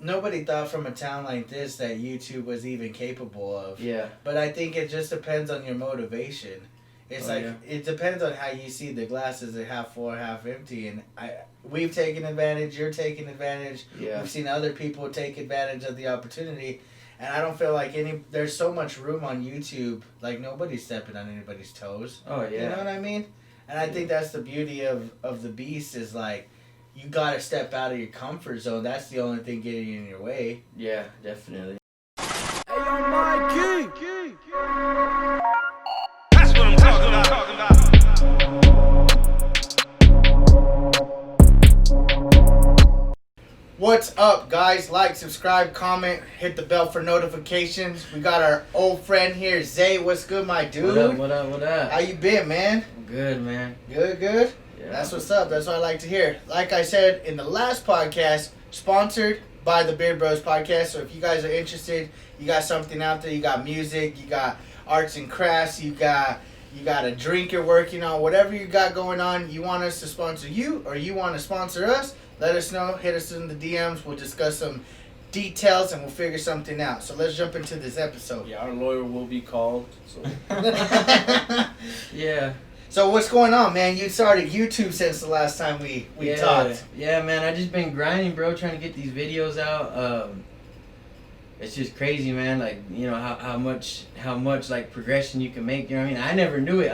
Nobody thought from a town like this that YouTube was even capable of. Yeah. But I think it just depends on your motivation. It's it depends on how you see the glass. Is it half full or half empty? And we've taken advantage. You're taking advantage. Yeah. We've seen other people take advantage of the opportunity. And I don't feel like there's so much room on YouTube. Like, nobody's stepping on anybody's toes. Oh, yeah. You know what I mean? And I think that's the beauty of the beast is, like, you got to step out of your comfort zone. That's the only thing getting in your way. Yeah, definitely. Hey, yo, Mikey! That's what I'm talking about. What's up, guys? Like, subscribe, comment, hit the bell for notifications. We got our old friend here, Zay. What's good, my dude? What up? How you been, man? I'm good, man. Good? Yeah. That's what's up. That's what I like to hear. Like I said in the last podcast, sponsored by the Beard Bros podcast. So if you guys are interested, you got something out there, you got music, you got arts and crafts, you got a drink you're working on, whatever you got going on, you want us to sponsor you or you want to sponsor us, let us know. Hit us in the DMs. We'll discuss some details and we'll figure something out. So let's jump into this episode. Yeah, our lawyer will be called. So. Yeah. So what's going on, man? You started YouTube since the last time we talked. Yeah, man. I just been grinding, bro, trying to get these videos out. It's just crazy, man. Like, you know, how much like progression you can make. You know what I mean? I never knew it.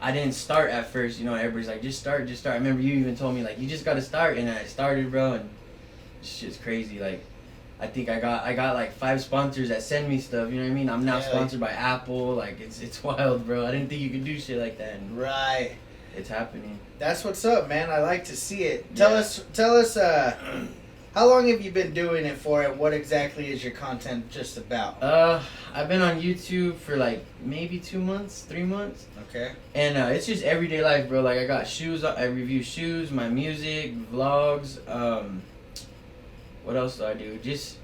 I didn't start at first. You know, everybody's like, just start. I remember you even told me, like, you just got to start, and I started, bro, and it's just crazy. Like, I think I got like 5 sponsors that send me stuff. You know what I mean? I'm now sponsored by Apple. Like, it's wild, bro. I didn't think you could do shit like that. And right. It's happening. That's what's up, man. I like to see it. Tell us. How long have you been doing it for, and what exactly is your content just about? I've been on YouTube for like maybe 2 months, 3 months. Okay. And it's just everyday life, bro. Like, I got shoes. I review shoes, my music, vlogs. What else do I do? Just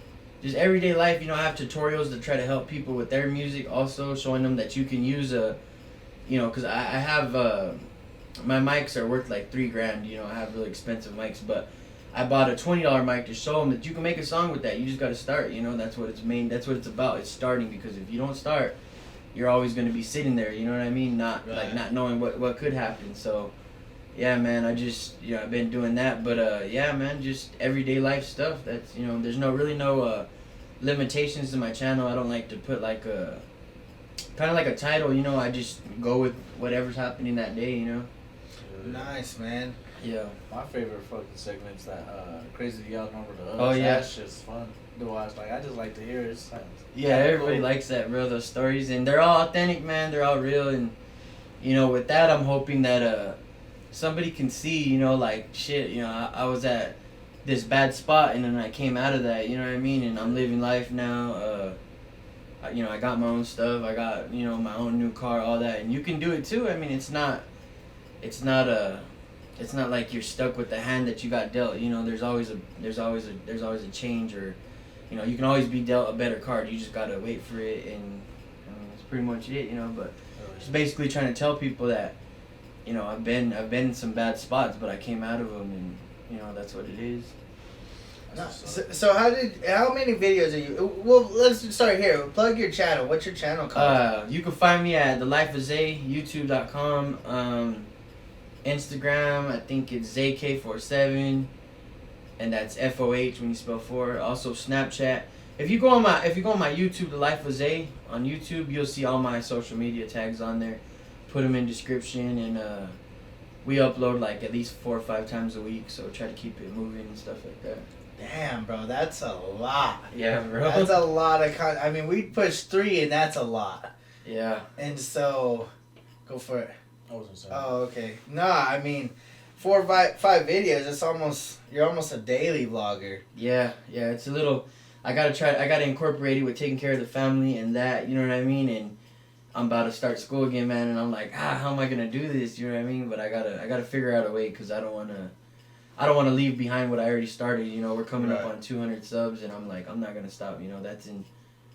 everyday life. You know, I have tutorials to try to help people with their music. Also, showing them that you can use because I have my mics are worth like $3,000. You know, I have really expensive mics, but I bought a $20 mic to show them that you can make a song with that. You just got to start. You know, that's what it's about. It's starting, because if you don't start, you're always going to be sitting there. You know what I mean? Not knowing what could happen. So, yeah, man, I've been doing that. But yeah, man, just everyday life stuff. That's, there's no limitations to my channel. I don't like to put like kind of like a title. You know, I just go with whatever's happening that day. You know. Nice, man. Yeah. My favorite fucking segment's that Crazy to Yell Number to Us. Oh, yeah. That's just fun to watch. Like, I just like to hear it. Yeah, everybody likes that, bro, those stories. And they're all authentic, man. They're all real. And, with that, I'm hoping that somebody can see, like, shit, I was at this bad spot, and then I came out of that, you know what I mean? And I'm living life now. I got my own stuff. I got, my own new car, all that. And you can do it, too. I mean, it's not like you're stuck with the hand that you got dealt. There's always a change, or you can always be dealt a better card. You just gotta wait for it, and that's pretty much it. But just basically trying to tell people that I've been in some bad spots, but I came out of them, and that's what it is. So how many videos are you? Well, let's start here. Plug your channel. What's your channel called? You can find me at the Lyfe of Zay, YouTube.com. Instagram, I think it's ZayK47, and that's FOH when you spell 4. Also Snapchat. If you go on my YouTube, the Lyfe of Zay on YouTube, you'll see all my social media tags on there. Put them in description, and we upload like at least 4 or 5 times a week, so try to keep it moving and stuff like that. Damn, bro, that's a lot. Yeah, bro. That's a lot of I mean, we pushed 3, and that's a lot. Yeah. And so, go for it. I wasn't saying. Oh, okay. No, I mean, 4 or 5 videos. You're almost a daily vlogger. Yeah. It's a little. I gotta incorporate it with taking care of the family and that. You know what I mean? And I'm about to start school again, man. And I'm like, how am I gonna do this? You know what I mean? But I gotta figure out a way, because I don't wanna leave behind what I already started. We're coming up on 200 subs, and I'm like, I'm not gonna stop.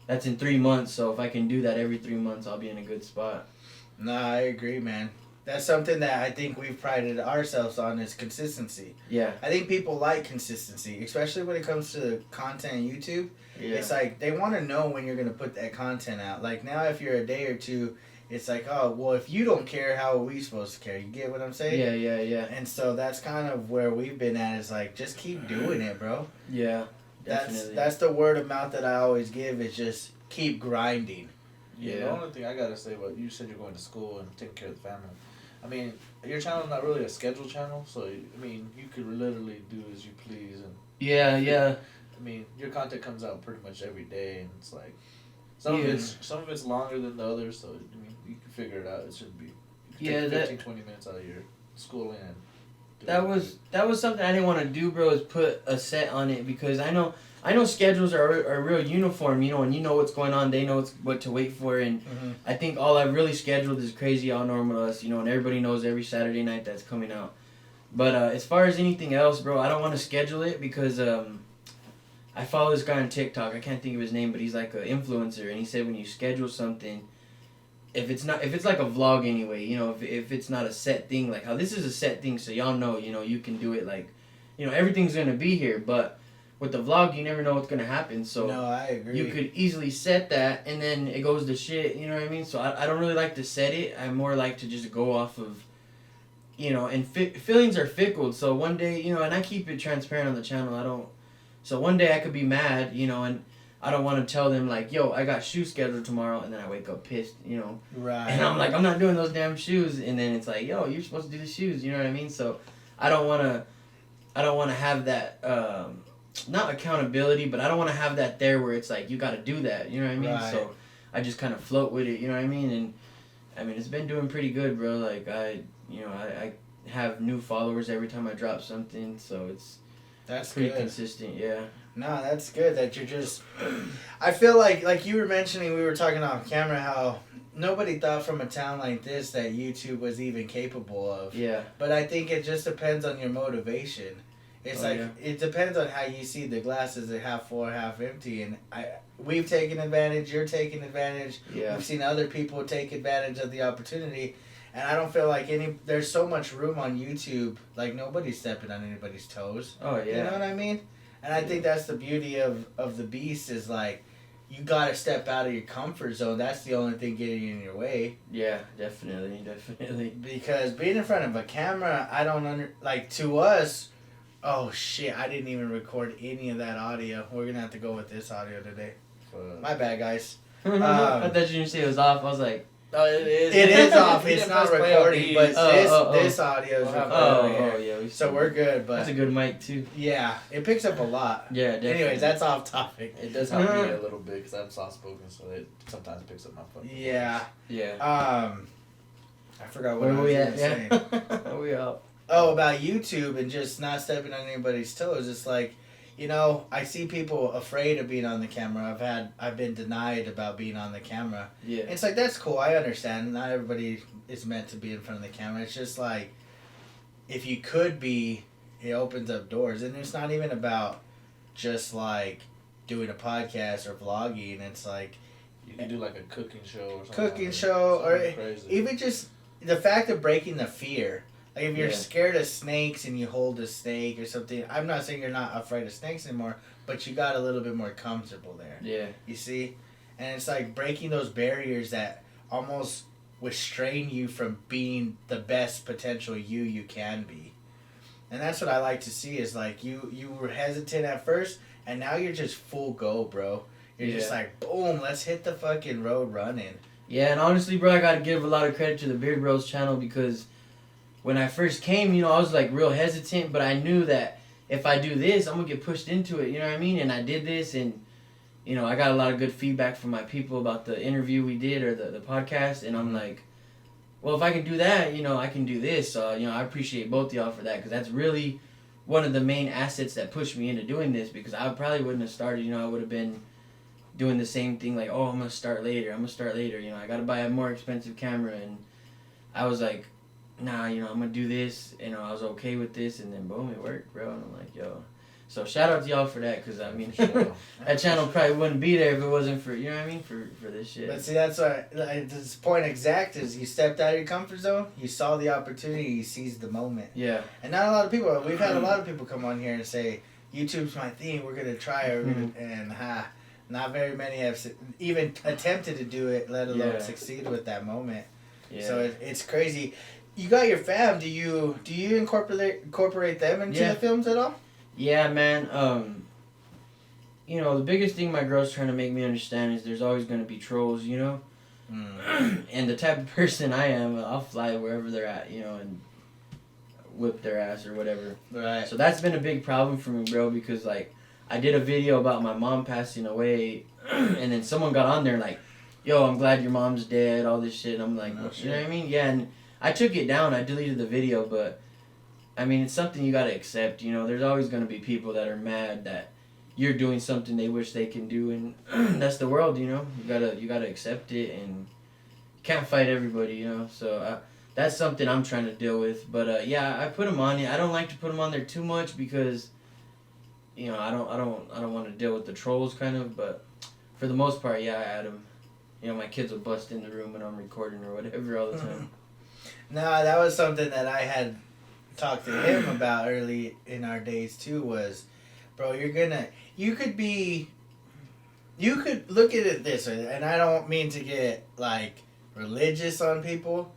That's in 3 months. So if I can do that every 3 months, I'll be in a good spot. Nah, I agree, man. That's something that I think we've prided ourselves on is consistency. Yeah. I think people like consistency, especially when it comes to content on YouTube. Yeah. It's like they want to know when you're going to put that content out. Like now, if you're a day or two, it's like, oh, well, if you don't care, how are we supposed to care? You get what I'm saying? Yeah. And so that's kind of where we've been at, is like, just keep doing it, bro. Yeah. Definitely. That's the word of mouth that I always give, is just keep grinding. Yeah. The only thing I gotta say, but you said you're going to school and taking care of the family. I mean, your channel's not really a scheduled channel, so I mean, you could literally do as you please, and Yeah. I mean, your content comes out pretty much every day, and it's like some of it's longer than the others, so I mean, you can figure it out. It shouldn't be. You can take 15, 20 minutes out of your schooling and. That was something I didn't want to do, bro. Is put a set on it, because I know schedules are real uniform, you know, and you know what's going on. They know what to wait for, and I think all I've really scheduled is Crazy All Normal to Us, you know, and everybody knows every Saturday night that's coming out. But as far as anything else, bro, I don't want to schedule it because I follow this guy on TikTok. I can't think of his name, but he's like an influencer, and he said when you schedule something, if it's like a vlog anyway, you know, if it's not a set thing, like how this is a set thing, so y'all know, you know, you can do it, like, you know, everything's gonna be here, but with the vlog, you never know what's gonna happen, so no, I agree. You could easily set that, and then it goes to shit, you know what I mean? So I don't really like to set it. I more like to just go off of, you know, and feelings are fickle, so one day, you know, and I keep it transparent on the channel. So one day I could be mad, you know, and I don't want to tell them, like, yo, I got shoes scheduled tomorrow, and then I wake up pissed, you know. Right. And I'm like, I'm not doing those damn shoes, and then it's like, yo, you're supposed to do the shoes, you know what I mean? So I don't want to have that, not accountability, but I don't want to have that there where it's like, you got to do that, you know what I mean? Right. So I just kind of float with it, you know what I mean? And I mean, it's been doing pretty good, bro. Like, I have new followers every time I drop something, so that's pretty consistent, yeah. No, that's good that you're just... I feel like you were mentioning, we were talking off camera, how nobody thought from a town like this that YouTube was even capable of. Yeah. But I think it just depends on your motivation. It's it depends on how you see the glass. Is it half full or half empty? And we've taken advantage, you're taking advantage. Yeah. We've seen other people take advantage of the opportunity. And I don't feel like there's so much room on YouTube, like nobody's stepping on anybody's toes. Oh, yeah. You know what I mean? And I think that's the beauty of the beast, is like, you gotta step out of your comfort zone. That's the only thing getting in your way. Yeah, definitely. Because being in front of a camera, I don't like, to us, oh shit, I didn't even record any of that audio. We're gonna have to go with this audio today. My bad, guys. I thought you didn't say it was off. I was like, no, it is. It is off. It's not recording, but Oh. this audio is recording. Yeah. So we're good, but that's a good mic too. Yeah, it picks up a lot. Yeah, definitely. Anyways, that's off topic. It does help me a little bit because I'm soft spoken, so it sometimes picks up my phone. Yeah. Yeah. I forgot what I was gonna say. Where we up? Oh, about YouTube and just not stepping on anybody's toes. It's like, you know, I see people afraid of being on the camera. I've been denied about being on the camera. Yeah. It's like, that's cool. I understand. Not everybody is meant to be in front of the camera. It's just like, if you could be, it opens up doors. And it's not even about just like doing a podcast or vlogging. It's like, you can do like a cooking show or something. Or even just the fact of breaking the fear. Like, if you're scared of snakes and you hold a snake or something, I'm not saying you're not afraid of snakes anymore, but you got a little bit more comfortable there. Yeah. You see? And it's like breaking those barriers that almost restrain you from being the best potential you can be. And that's what I like to see, is like, you were hesitant at first, and now you're just full go, bro. You're just like, boom, let's hit the fucking road running. Yeah, and honestly, bro, I gotta give a lot of credit to the Beard Bros channel, because when I first came, you know, I was like real hesitant, but I knew that if I do this, I'm gonna get pushed into it, you know what I mean? And I did this, and, you know, I got a lot of good feedback from my people about the interview we did, or the podcast, and I'm like, well, if I can do that, you know, I can do this. So, you know, I appreciate both of y'all for that, because that's really one of the main assets that pushed me into doing this, because I probably wouldn't have started, you know, I would have been doing the same thing, like, oh, I'm gonna start later, you know, I gotta buy a more expensive camera, and I was like, nah, you know, I'm gonna do this, you know, I was okay with this, and then boom, it worked, bro, and I'm like, yo. So shout out to y'all for that, because I mean, that channel probably wouldn't be there if it wasn't for, you know what I mean, for this shit. But see, that's why, like, this point exact is you stepped out of your comfort zone, you saw the opportunity, you seized the moment. Yeah. And not a lot of people, we've had a lot of people come on here and say, YouTube's my thing, we're going to try it, and not very many have even attempted to do it, let alone succeed with that moment. Yeah. So it's crazy. You got your fam, do you incorporate them into the films at all? Yeah, man. You know, the biggest thing my girl's trying to make me understand is there's always going to be trolls, you know? And the type of person I am, I'll fly wherever they're at, you know, and whip their ass or whatever. Right. So that's been a big problem for me, bro, because, like, I did a video about my mom passing away, and then someone got on there like, yo, I'm glad your mom's dead, all this shit. And I'm like, you know what I mean? Yeah, and I took it down. I deleted the video, but I mean, it's something you gotta accept, you know. There's always gonna be people that are mad that you're doing something they wish they can do, and that's the world, you know. You gotta accept it, and you can't fight everybody, you know. So that's something I'm trying to deal with. But yeah, I put them on it. I don't like to put them on there too much because, you know, I don't want to deal with the trolls kind of. But for the most part, yeah, I add them. You know, my kids will bust in the room when I'm recording or whatever all the time. No, that was something that I had talked to him about early in our days too, was, bro, you could look at it this way, and I don't mean to get like religious on people,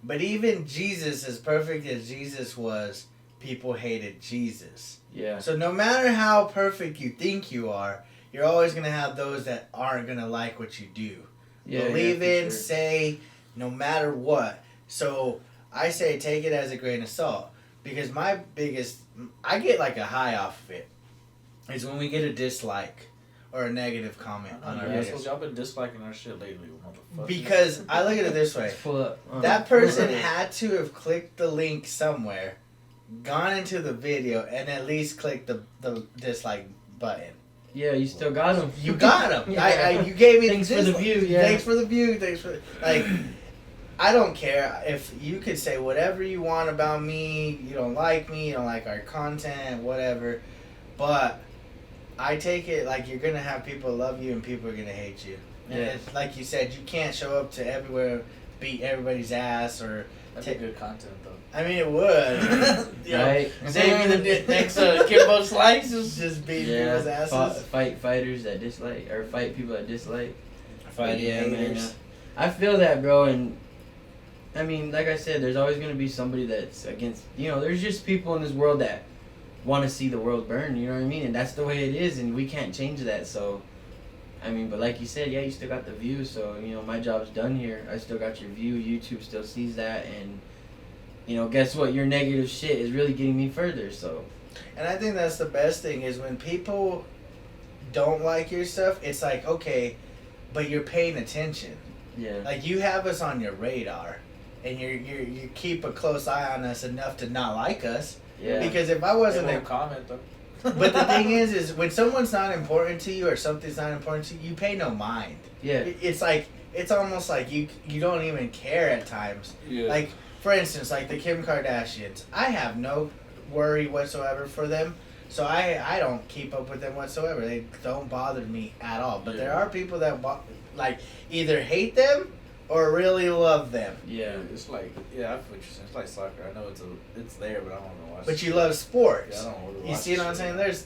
but even Jesus, as perfect as Jesus was, people hated Jesus. Yeah. So no matter how perfect you think you are, you're always going to have those that aren't going to like what you do. Yeah, believe in, say, no matter what. So I say take it as a grain of salt. Because I get like a high off of it, is when we get a dislike or a negative comment on our videos. Y'all been disliking our shit lately, motherfucker. Because I look at it this way. That person had to have clicked the link somewhere, gone into the video, and at least clicked the dislike button. Yeah, you still got them. You got them. Yeah. You gave me Thanks the for the view. Yeah. Thanks for the view. Thanks for like. I don't care if you could say whatever you want about me. You don't like me. You don't like our content. Whatever. But I take it like you're gonna have people love you and people are gonna hate you. And it's, like you said, you can't show up to everywhere, beat everybody's ass or. Take good content though. I mean, it would. Right. Save me the next Kimbo slices. Just beat people's asses. Fight fighters that dislike, or fight people that dislike. Fight man. I feel that, bro, and I mean, like I said, there's always gonna be somebody that's against. You know, there's just people in this world that want to see the world burn. You know what I mean? And that's the way it is, and we can't change that. So, I mean, but like you said, yeah, you still got the view. So, you know, my job's done here. I still got your view. YouTube still sees that, and you know, guess what? Your negative shit is really getting me further. So, and I think that's the best thing is when people don't like your stuff. It's like, okay, but you're paying attention. Yeah. Like you have us on your radar. And you keep a close eye on us enough to not like us. Yeah. Because if I wasn't a comment though. But the thing is when someone's not important to you or something's not important to you, you pay no mind. Yeah. It's like it's almost like you don't even care at times. Yeah. Like for instance, like the Kim Kardashians, I have no worry whatsoever for them. So I don't keep up with them whatsoever. They don't bother me at all. But there are people that like either hate them or really love them. Yeah. It's like, yeah, I feel what you're saying. It's like soccer. I know it's there, but I don't want to watch it. But you love sports. Yeah, I don't want to watch You see what I'm saying? There's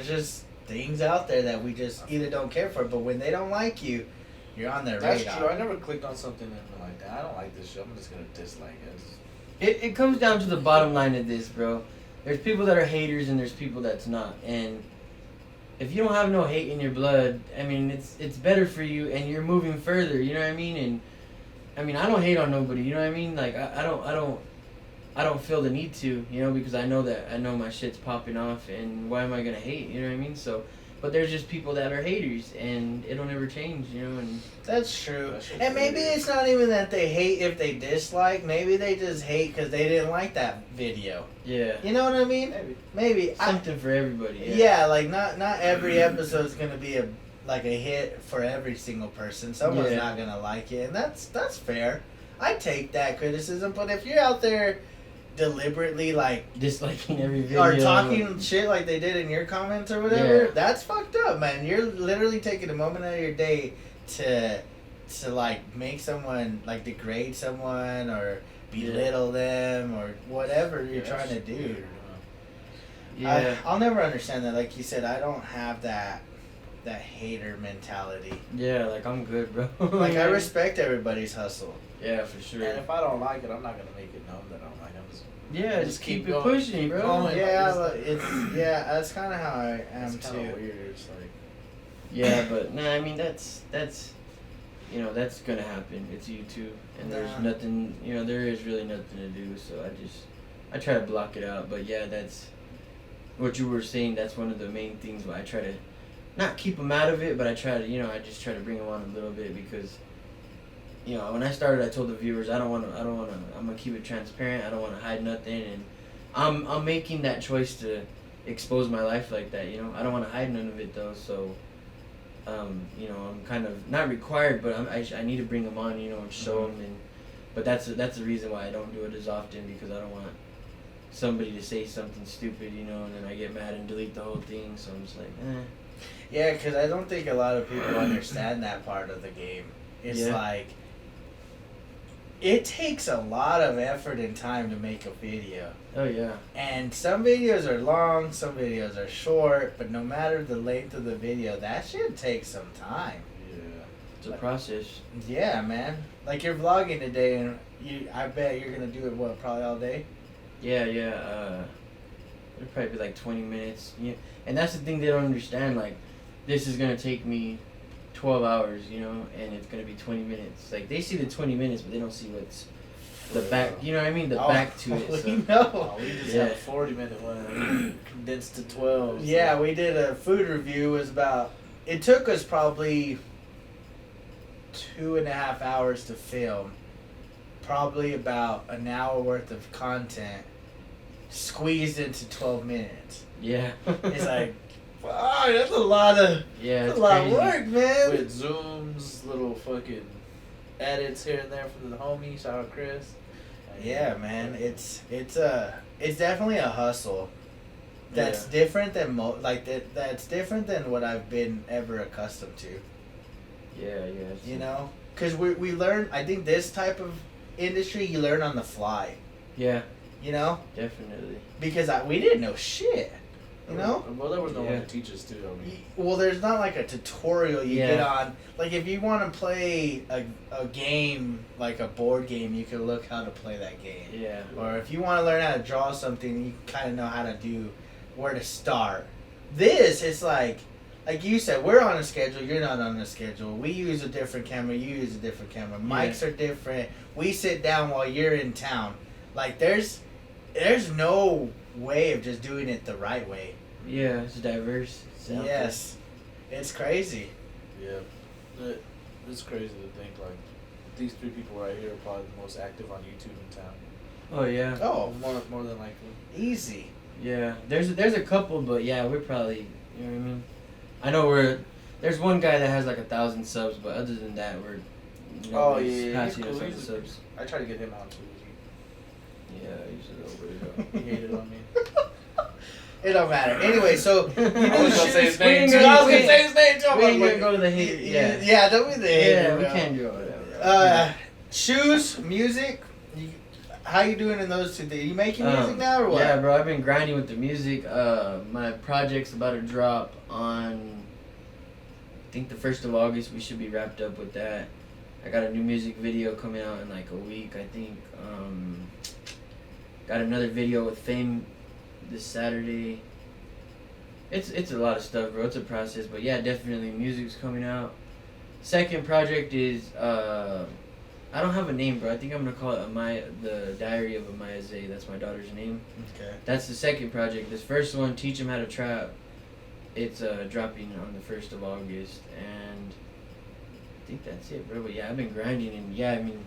just things out there that we just either don't care for, but when they don't like you, you're on their radar. That's true. I never clicked on something and been like, I don't like this show. I'm just going to dislike it. It comes down to the bottom line of this, bro. There's people that are haters and there's people that's not. And if you don't have no hate in your blood, I mean, it's better for you and you're moving further, you know what I mean? And I mean, I don't hate on nobody, you know what I mean? Like I don't feel the need to, you know, because I know my shit's popping off and why am I going to hate, you know what I mean? So, but there's just people that are haters and it'll never change, you know, and that's true. And maybe it's not even that they hate if they dislike, maybe they just hate cuz they didn't like that video. Yeah. You know what I mean? Maybe something for everybody. Yeah, like not every episode's going to be a hit for every single person. Someone's not gonna like it, and that's fair. I take that criticism, but if you're out there deliberately like disliking every video or talking shit like they did in your comments or whatever, Yeah. that's fucked up, man. You're literally taking a moment out of your day to like make someone like degrade someone or belittle them or whatever you're trying to do. Weird, Yeah. I'll never understand that. Like you said, I don't have that hater mentality. Yeah, like I'm good, bro. Like I respect everybody's hustle. Yeah, for sure. And if I don't like it, I'm not gonna make it known that I don't like it. I'm just Yeah, just keep it going, pushing, keep bro. going. Yeah, Like, but that's kind of how I am it's kind too. of weird. It's like Yeah, but nah, I mean that's you know, that's gonna happen. It's YouTube, and there's Nah. nothing. You know, there is really nothing to do. So I try to block it out. But yeah, that's what you were saying. That's one of the main things why I try to not keep them out of it, but I try to, you know, I just try to bring them on a little bit because, you know, when I started, I told the viewers I'm gonna keep it transparent. I don't want to hide nothing, and I'm making that choice to expose my life like that. You know, I don't want to hide none of it though. So, you know, I'm kind of not required, but I need to bring them on, you know, and show them. And but that's the reason why I don't do it as often, because I don't want somebody to say something stupid, you know, and then I get mad and delete the whole thing. So I'm just like, Yeah, because I don't think a lot of people understand that part of the game. It's Yeah. like, it takes a lot of effort and time to make a video. oh yeah, And some videos are long, some videos are short, but no matter the length of the video, that shit takes some time. yeah. it's a process. Yeah, man. Like you're vlogging today, and I bet you're gonna do it, what, probably all day? Yeah. It'll probably be like 20 minutes. Yeah, and that's the thing they don't understand. Like, this is gonna take me 12 hours, you know, and it's gonna be 20 minutes. Like, they see the 20 minutes, but they don't see what's the back. You know what I mean? The back to it. We So. know. Oh, we just Yeah. had a 40-minute one condensed to 12. So. Yeah, we did a food review. It took us probably 2.5 hours to film. Probably about an hour worth of content squeezed into 12 minutes. Yeah. It's like, wow, that's a lot of yeah, that's it's a lot crazy. of work, man. With zooms, little fucking edits here and there from the homie. Shout out Chris. Yeah, man, it's definitely a hustle. That's Yeah. different than that's different than what I've been ever accustomed to. Yeah. It's, You know, because we learn. I think this type of industry you learn on the fly. Yeah, You know, definitely. because we didn't know shit. You know. Well, there was no Yeah. one to teach us too. I mean, Well, there's not like a tutorial you Yeah. get on. Like if you want to play a game, like a board game, you can look how to play that game. Yeah. Or if you want to learn how to draw something, you kind of know how to do where to start. This, it's like you said, we're on a schedule. You're not on a schedule. We use a different camera. You use a different camera. Mics are different. We sit down while you're in town. Like there's no way of just doing it the right way. Yeah, it's diverse. It's out there. Yes, it's crazy. yeah. It's crazy to think like these three people right here are probably the most active on YouTube in town. Oh yeah. Oh, More than likely. easy. Yeah. There's a couple, but yeah, we're probably, you know what I mean. I know there's one guy that has like 1,000 subs, but other than that, we're. You know, Oh, he's yeah, he's passing cool. us on the He's- subs. I try to get him on too. Yeah, he's a little weirdo. He hated on me. It don't matter. Anyway, so I was gonna say his name ain't too. gonna- I was gonna say his name too. We ain't gonna go to the hate. Yeah. Yeah, don't be the hater. Yeah, we bro. can't do it. Whatever. Shoes, music. How you doing in those 2 days? You making music now or what? Yeah, bro, I've been grinding with the music. My project's about to drop on, I think the 1st of August. We should be wrapped up with that. I got a new music video coming out in like a week, I think. Got another video with Fame this Saturday. It's a lot of stuff, bro. It's a process, but yeah, definitely music's coming out. Second project is I don't have a name, bro. I think I'm gonna call it the Diary of Add Zay. That's my daughter's name. Okay. That's the second project. This first one, Teach 'Em How to Trap, it's dropping on the 1st of August, and I think that's it, bro. But yeah, I've been grinding, and yeah, I mean,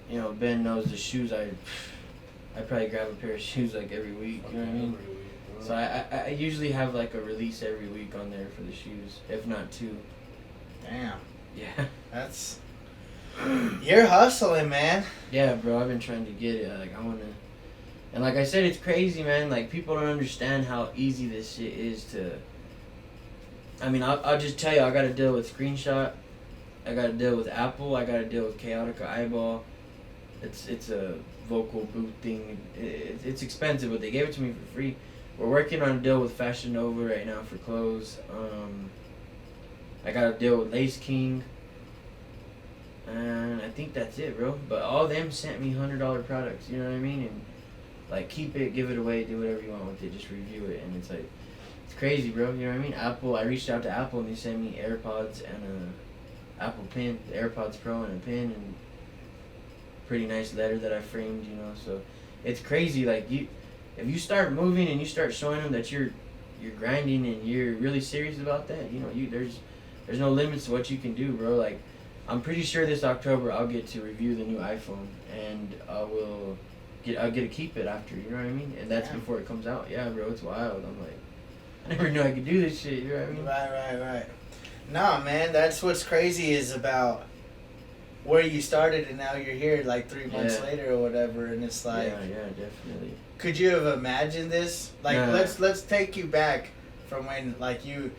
you know, Ben knows the shoes. I probably grab a pair of shoes like every week. You know what I mean? So I usually have like a release every week on there for the shoes, if not 2. Damn. Yeah. You're hustling, man. Yeah, bro. I've been trying to get it. Like I wanna. And like I said, it's crazy, man. Like, people don't understand how easy this shit is to... I mean, I'll just tell you, I got to deal with Screenshot. I got to deal with Apple. I got to deal with Chaotica Eyeball. It's a vocal boot thing. It's expensive, but they gave it to me for free. We're working on a deal with Fashion Nova right now for clothes. I got to deal with Lace King. And I think that's it, bro. But all of them sent me $100 products, you know what I mean? And, like, keep it, give it away, do whatever you want with it, just review it. And it's like, it's crazy, bro, you know what I mean? Apple, I reached out to Apple and they sent me AirPods and a Apple pin, the AirPods Pro and a pin, and pretty nice letter that I framed, you know. So it's crazy. Like, if you start moving and you start showing them that you're grinding and you're really serious about that, you know, there's no limits to what you can do, bro. Like, I'm pretty sure this October I'll get to review the new iPhone, and I'll get to keep it after, you know what I mean? And that's before it comes out. Yeah, bro, it's wild. I'm like, I never knew I could do this shit, you know what I mean? Right. Nah, man, that's what's crazy is about where you started and now you're here like 3 months later or whatever, and it's like, yeah, definitely. Could you have imagined this? Like, let's take you back from when, like, you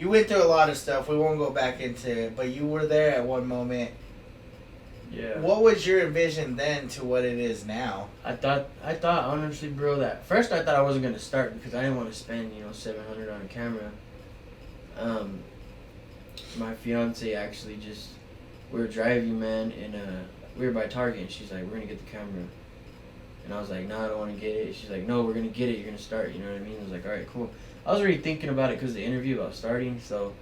went through a lot of stuff. We won't go back into it, but you were there at one moment. Yeah. What was your vision then to what it is now? I thought honestly, bro, that first I thought I wasn't gonna start because I didn't want to spend, $700 on a camera. My fiance actually we were driving, man, and we were by Target, and she's like, we're gonna get the camera. And I was like, no, I don't want to get it. She's like, no, we're gonna get it. You're gonna start. You know what I mean? I was like, all right, cool. I was already thinking about it because of the interview about starting, so,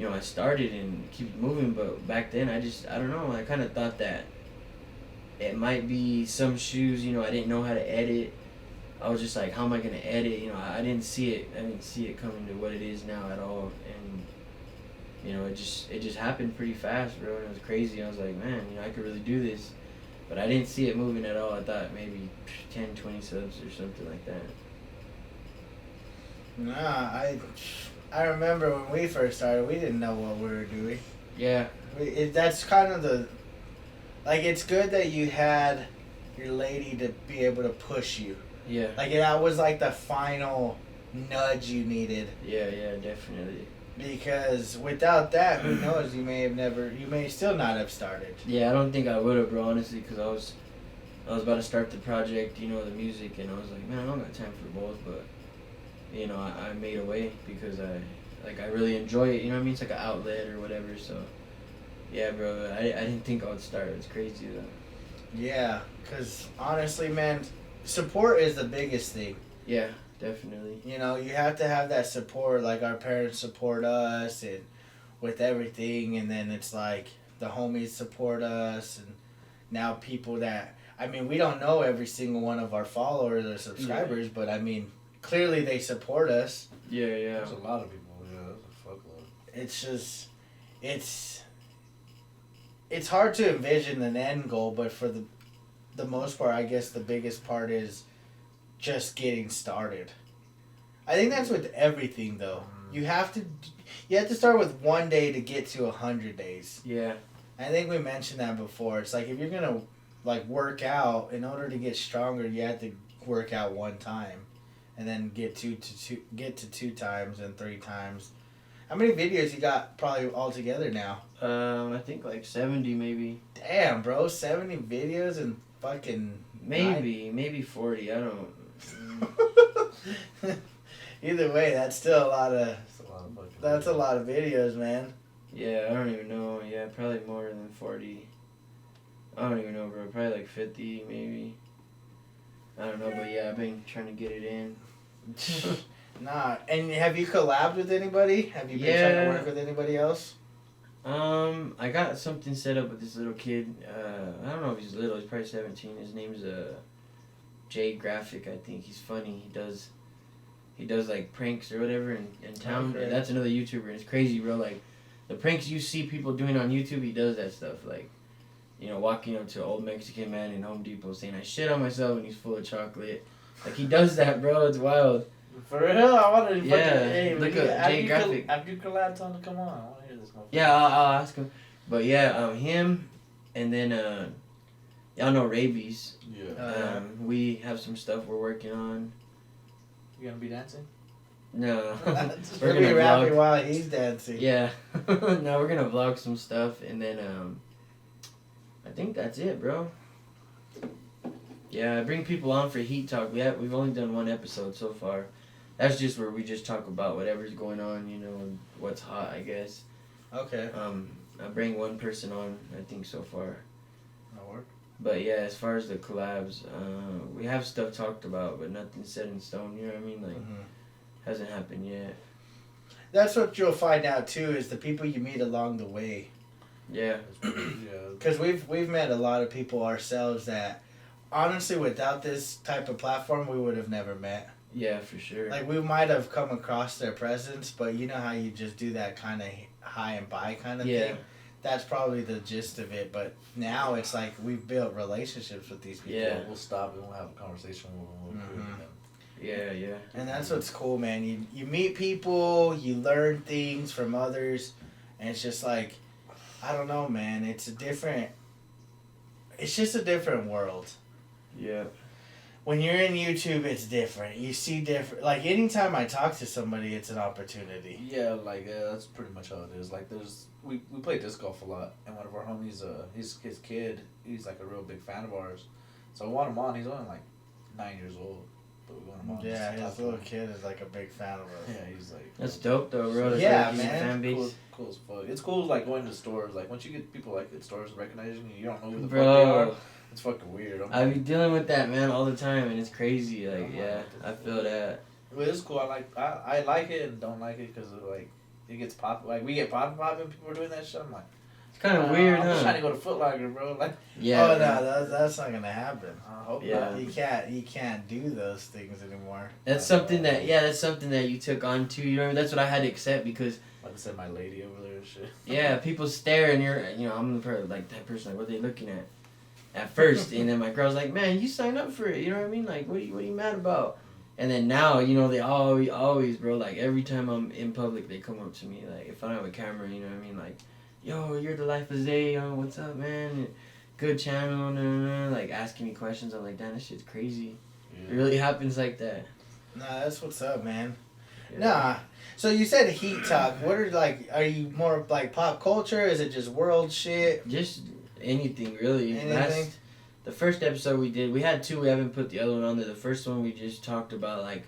I started and keep moving. But back then, I don't know. I kind of thought that it might be some shoes. I didn't know how to edit. I was just like, how am I gonna edit? I didn't see it. I didn't see it coming to what it is now at all. And it just happened pretty fast, bro. And it was crazy. I was like, man, I could really do this. But I didn't see it moving at all. I thought maybe 10, 20 subs or something like that. Nah, I remember when we first started, we didn't know what we were doing. Yeah. That's kind of it's good that you had your lady to be able to push you. Yeah. Like, that was like the final nudge you needed. Yeah, definitely. Because without that, who knows, you may still not have started. Yeah, I don't think I would have, bro, honestly, because I was about to start the project, the music, and I was like, man, I don't got time for both, but, I made a way because I really enjoy it, you know what I mean? It's like an outlet or whatever, so, yeah, bro, I didn't think I would start. It's crazy, though. Yeah, because honestly, man, support is the biggest thing. Yeah. Definitely. You have to have that support. Like, our parents support us and with everything, and then it's like the homies support us, and now people that, we don't know every single one of our followers or subscribers, but clearly they support us. Yeah. There's a lot of people. Yeah, that's a fuckload. It's just, it's hard to envision an end goal, but for the most part, I guess the biggest part is just getting started. I think that's with everything, though. You have to start with 1 day to get to 100 days. Yeah. I think we mentioned that before. It's like, if you're gonna work out, in order to get stronger, you have to work out 1 time, and then get to 2 times and 3 times. How many videos you got probably all together now? I think 70 maybe. Damn, bro, 70 videos and fucking maybe 40. I don't. Either way, that's still a lot of videos, man. Yeah, I don't even know. Yeah, probably more than 40. I don't even know, bro. Probably 50, maybe. I don't know, but yeah, I've been trying to get it in. Nah, and have you collabed with anybody? Have you been trying to work with anybody else? I got something set up with this little kid. I don't know if he's little. He's probably 17. His name's Jay Graphic, I think. He's funny. He does pranks or whatever in town. Okay. And that's another YouTuber, and it's crazy, bro. The pranks you see people doing on YouTube, he does that stuff. Walking up to an old Mexican man in Home Depot saying, I shit on myself and he's full of chocolate. He does that, bro. It's wild. For real? I want to hey, look at Jay Graphic. After you collab, tell him to come on. I want to hear this. Yeah, I'll ask him. But yeah, him, and then y'all know Rabies. Yeah. We have some stuff we're working on. You gonna be dancing? No. We're gonna be rapping while he's dancing. Yeah. No, we're gonna vlog some stuff, and then I think that's it, bro. Yeah, I bring people on for Heat Talk. We've only done one episode so far. That's just where we just talk about whatever's going on, you know, and what's hot, I guess. Okay. I bring one person on, I think, so far. No work. But yeah, as far as the collabs, we have stuff talked about, but nothing set in stone. You know what I mean? Like, hasn't happened yet. That's what you'll find out too, is the people you meet along the way. Yeah. Because we've met a lot of people ourselves that, honestly, without this type of platform, we would have never met. Yeah, for sure. Like, we might have come across their presence, but you know how you just do that kind of high and by kind of thing? That's probably the gist of it. But now it's like we've built relationships with these people. Yeah. We'll stop and we'll have a conversation with them. Yeah. And that's what's cool, man. You meet people, you learn things from others, and it's just like, I don't know, man. It's just a different world. Yeah. When you're in YouTube, it's different. You see different. Like, anytime I talk to somebody, it's an opportunity. Yeah, like that's pretty much how it is. Like, we play disc golf a lot, and one of our homies, his kid, he's like a real big fan of ours. So we want him on. He's only like 9 years old, but we want him on. Yeah, his little kid is like a big fan of us. Yeah, he's like. That's dope though, bro. That's Yeah, like man. Fan base. Cool as fuck. It's cool like going to stores. Like once you get people like at stores recognizing you, you don't know who the fuck they are. It's fucking weird. I be dealing with that, man, all the time, and it's crazy. Like, yeah, I feel that. But it's cool. I like it and don't like it because like it gets pop. Like we get popping. People are doing that shit. I'm like, it's kind of weird, I'm huh? just trying to go to Foot Locker, bro. Like, yeah. Oh no, that's not gonna happen. I hope Yeah. not. You can't do those things anymore. That's something that you took on too. You know, that's what I had to accept because. Like I said, my lady over there and shit. Yeah, people stare and I'm like that person. Like, what are they looking at first? And then my girl's like, man, you signed up for it. You know what I mean? Like, what are you mad about? And then now, they always, bro, like, every time I'm in public, they come up to me, like, if I don't have a camera, you know what I mean? Like, yo, you're the Lyfe of Zay, what's up, man? Good channel, like, asking me questions. I'm like, damn, this shit's crazy. Yeah. It really happens like that. Nah, that's what's up, man. Yeah. Nah. So you said Heat Talk. What are you more like pop culture? Is it just world shit? Just anything, really. Anything? The first episode we had two, we haven't put the other one on there. The first one we just talked about, like,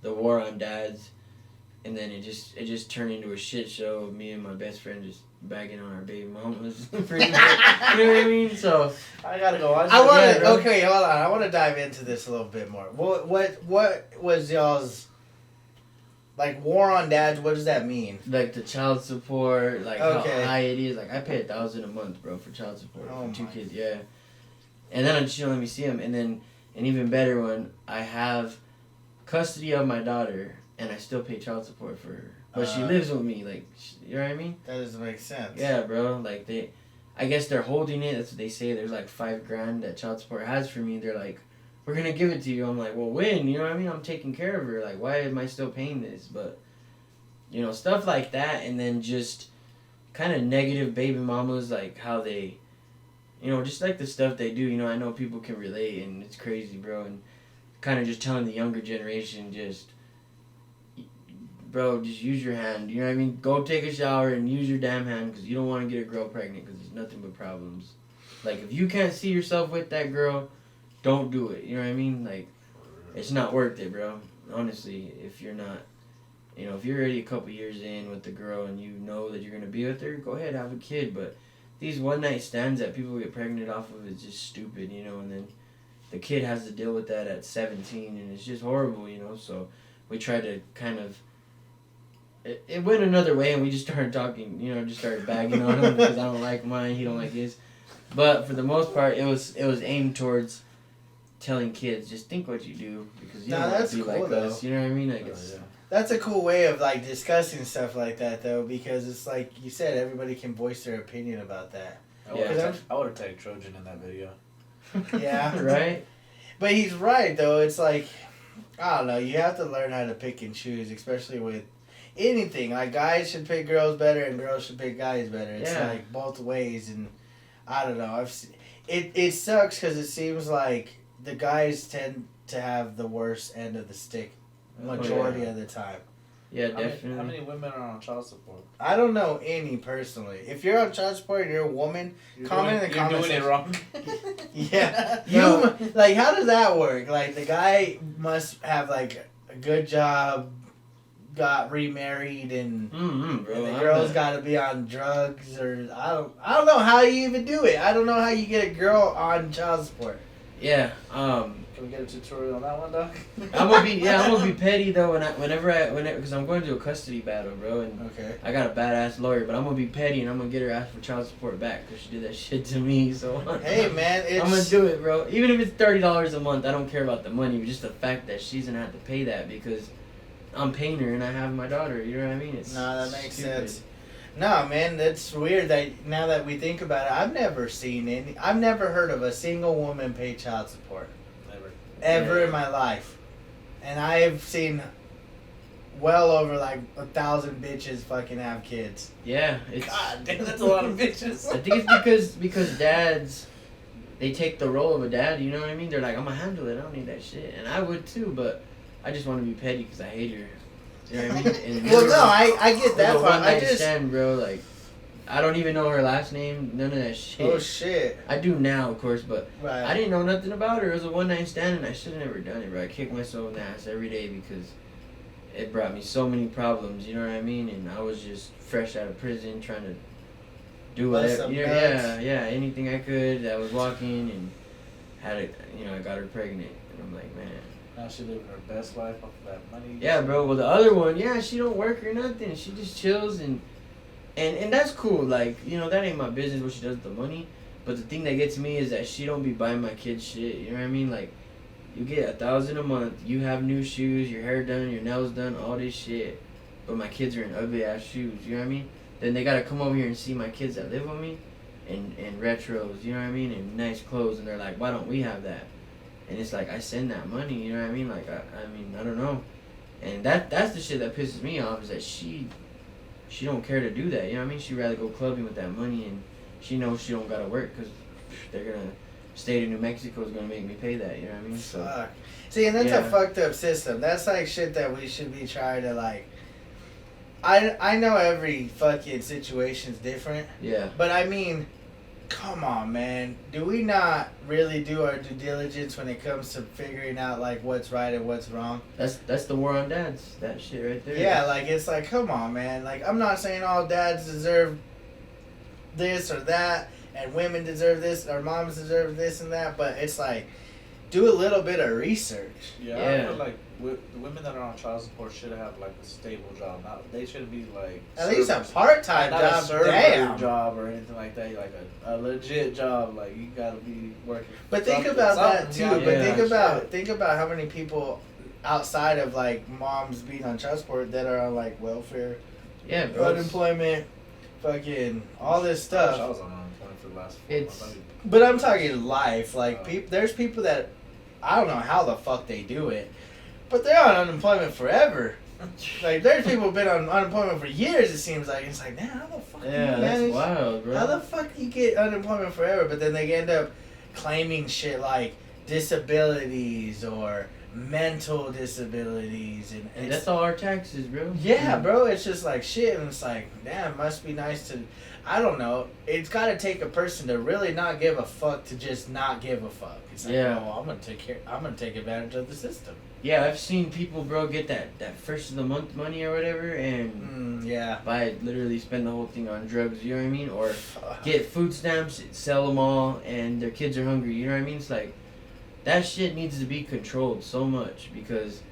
the war on dads, and then it just turned into a shit show of me and my best friend just bagging on our baby mamas. Pretty much. You know what I mean? So I gotta go watch okay, hold on. I want to dive into this a little bit more. What was y'all's, like, war on dads? What does that mean? Like the child support, like Okay. how high it is. Like, I pay $1,000 a month, bro, for child support Oh for 2 my. kids. Yeah. And then she don't let me see them. And then an even better one, I have custody of my daughter, and I still pay child support for her. But she lives with me, like, you know what I mean? That doesn't make sense. Yeah, bro. Like, I guess they're holding it. That's what they say. There's like $5,000 that child support has for me. They're like, we're gonna give it to you. I'm like, well, when? You know what I mean? I'm taking care of her. Like, why am I still paying this? But, stuff like that, and then just kind of negative baby mamas, like how they, just like the stuff they do. I know people can relate, and it's crazy, bro. And kind of just telling the younger generation, bro, just use your hand. You know what I mean? Go take a shower and use your damn hand, because you don't want to get a girl pregnant, because there's nothing but problems. Like, if you can't see yourself with that girl, don't do it. You know what I mean? Like, it's not worth it, bro. Honestly, if you're not, if you're already a couple years in with the girl and you know that you're going to be with her, go ahead, have a kid. But these one-night stands that people get pregnant off of is just stupid, and then the kid has to deal with that at 17, and it's just horrible, So we tried to kind of, it went another way, and we just started talking, just started bagging on him because I don't like mine, he don't like his. But for the most part, it was aimed towards telling kids, just think what you do, because you don't want to be cool, like though. us, you know what I mean? Like, it's... That's a cool way of, like, discussing stuff like that, though, because it's like you said, everybody can voice their opinion about that. I would have tagged Trojan in that video. Yeah. Right? But he's right, though. It's like, I don't know, you have to learn how to pick and choose, especially with anything. Like, guys should pick girls better and girls should pick guys better. It's like both ways, and I don't know. it sucks because it seems like the guys tend to have the worst end of the stick majority of the time. Yeah, definitely. How many women are on child support? I don't know any personally. If you're on child support and you're a woman, comment in the comments. You're doing it wrong. Yeah. No. You like, how does that work? Like, the guy must have like a good job, got remarried, and, bro, and the girl's got to be on drugs, or I don't know how you even do it. I don't know how you get a girl on child support. Yeah. Can we get a tutorial on that one, Doc? I'm gonna be petty though whenever because I'm going to a custody battle, bro, and Okay. I got a badass lawyer, but I'm gonna be petty and I'm gonna get her asked for child support back because she did that shit to me. So Hey man, I'm gonna do it, bro. Even if it's $30 a month, I don't care about the money. Just the fact that she's gonna have to pay that because I'm paying her and I have my daughter. You know what I mean? It's No, that makes stupid. sense. No, man, that's weird that now that we think about it, I've never heard of a single woman pay child support. Ever Yeah. in my life. And I have seen well over like 1,000 bitches fucking have kids. Yeah, it's. God damn, that's a lot of bitches. I think it's because dads, they take the role of a dad. You know what I mean? They're like, I'm gonna handle it. I don't need that shit, and I would too. But I just want to be petty because I hate her. You know what I mean? And Well, no, I get that Like a part. I one-night just. stand, bro. Like, I don't even know her last name. None of that shit. Oh shit. I do now, of course, but Right. I didn't know nothing about her. It was a one-night stand, and I should have never done it, bro. I kicked myself in the ass every day because it brought me so many problems. You know what I mean? And I was just fresh out of prison, trying to do Bust whatever. some Yeah, anything I could. I was walking and had it. I got her pregnant, and I'm like, man. Now she living her best life off of that money. Yeah, bro. Well, the other one, she don't work or nothing. She just chills and that's cool. Like, that ain't my business what she does with the money. But the thing that gets me is that she don't be buying my kids shit. You know what I mean? Like, you get $1,000 a month. You have new shoes, your hair done, your nails done, all this shit. But my kids are in ugly ass shoes. You know what I mean? Then they gotta come over here and see my kids that live with me, and retros. You know what I mean? And nice clothes. And they're like, why don't we have that? And it's like, I send that money, you know what I mean? Like, I don't know. And that's the shit that pisses me off, is that she don't care to do that, you know what I mean? She'd rather go clubbing with that money, and she knows she don't gotta work, because they're gonna, state of New Mexico is gonna make me pay that, you know what I mean? So, Fuck. See, and that's a Yeah. fucked up system. That's like shit that we should be trying to like. I know every fucking situation's different, yeah. but I mean, come on, man. Do we not really do our due diligence when it comes to figuring out like what's right and what's wrong? That's the war on dads, that shit right there. Yeah, like it's like, come on, man. Like, I'm not saying all dads deserve this or that, and women deserve this, or moms deserve this and that, but it's like, do a little bit of research. Yeah, Yeah. I feel like the women that are on child support should have like a stable job. Not they shouldn't be like At least a servers. part-time Not job. a server Damn. job or anything like that. Like a legit job. Like you gotta be working. But think something- about that something, too. you But gotta be think about how many people outside of like moms being on child support that are on like welfare, Yeah, bro. unemployment, fucking all this I wish I stuff. was on unemployment for the last 4 It's- months. But I'm talking life. Like there's people that I don't know how the fuck they do it, but they're on unemployment forever. Like there's people who've been on unemployment for years. It seems like it's like, man, how the fuck do you Yeah, that's manage? wild, bro. How the fuck do you get unemployment forever? But then they end up claiming shit like disabilities or mental disabilities, and And it's, that's all our taxes, bro. yeah, bro. It's just like shit, and it's like, damn, must be nice to. I don't know. It's got to take a person to really not give a fuck to just not give a fuck. It's like, Yeah. oh, I'm gonna take advantage of the system. Yeah, I've seen people, bro, get that first of the month money or whatever, and Yeah. literally spend the whole thing on drugs, you know what I mean? Or Fuck. get food stamps, sell them all, and their kids are hungry, you know what I mean? It's like, that shit needs to be controlled so much, because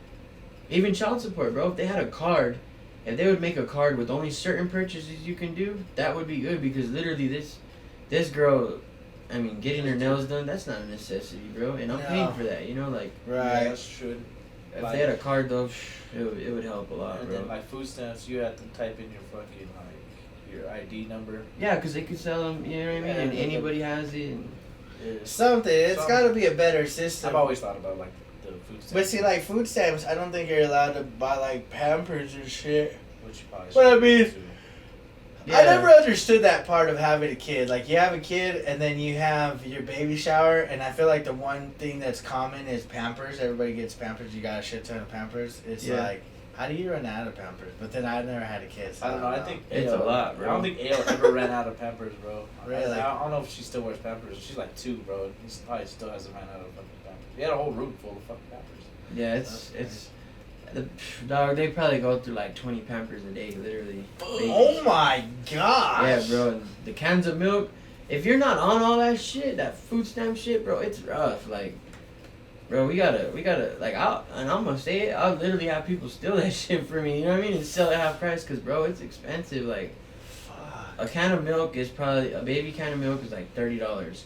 even child support, bro, if they had a card, if they would make a card with only certain purchases you can do, that would be good, because literally this girl, I mean, getting her nails done, that's not a necessity, bro, and I'm paying No. for that, you know, like, Yeah, Right. that should. if Like- they had a card, though, it would help a lot, And bro. then like food stamps, you have to type in your fucking like your ID number. Yeah, because they could sell them, you know what I mean, Yeah, and but- anybody has it, and Something. It's Some- got to be a better system. I've always thought about like the food stamps. But see, like food stamps, I don't think you're allowed to buy like Pampers or shit. which you probably But I should mean- do too. I never understood that part of having a kid. Like, you have a kid, and then you have your baby shower, and I feel like the one thing that's common is Pampers. Everybody gets Pampers. You got a shit ton of Pampers. It's like, how do you run out of Pampers? But then I never had a kid. So I don't know. I think it's a lot, bro. I don't think Ale ever ran out of Pampers, bro. Really? I don't know if she still wears Pampers. She's like 2, bro. He probably still hasn't ran out of fucking Pampers. He had a whole room full of fucking Pampers. Yeah, it's dog. They probably go through like 20 Pampers a day, literally. Oh my gosh. Yeah, bro. And the cans of milk. If you're not on all that shit, that food stamp shit, bro, it's rough. Like, bro, we gotta like, and I'm gonna say it. I'll literally have people steal that shit for me. You know what I mean? And sell it half price, cause bro, it's expensive. Like, a can of milk is probably a baby can of milk is like $30,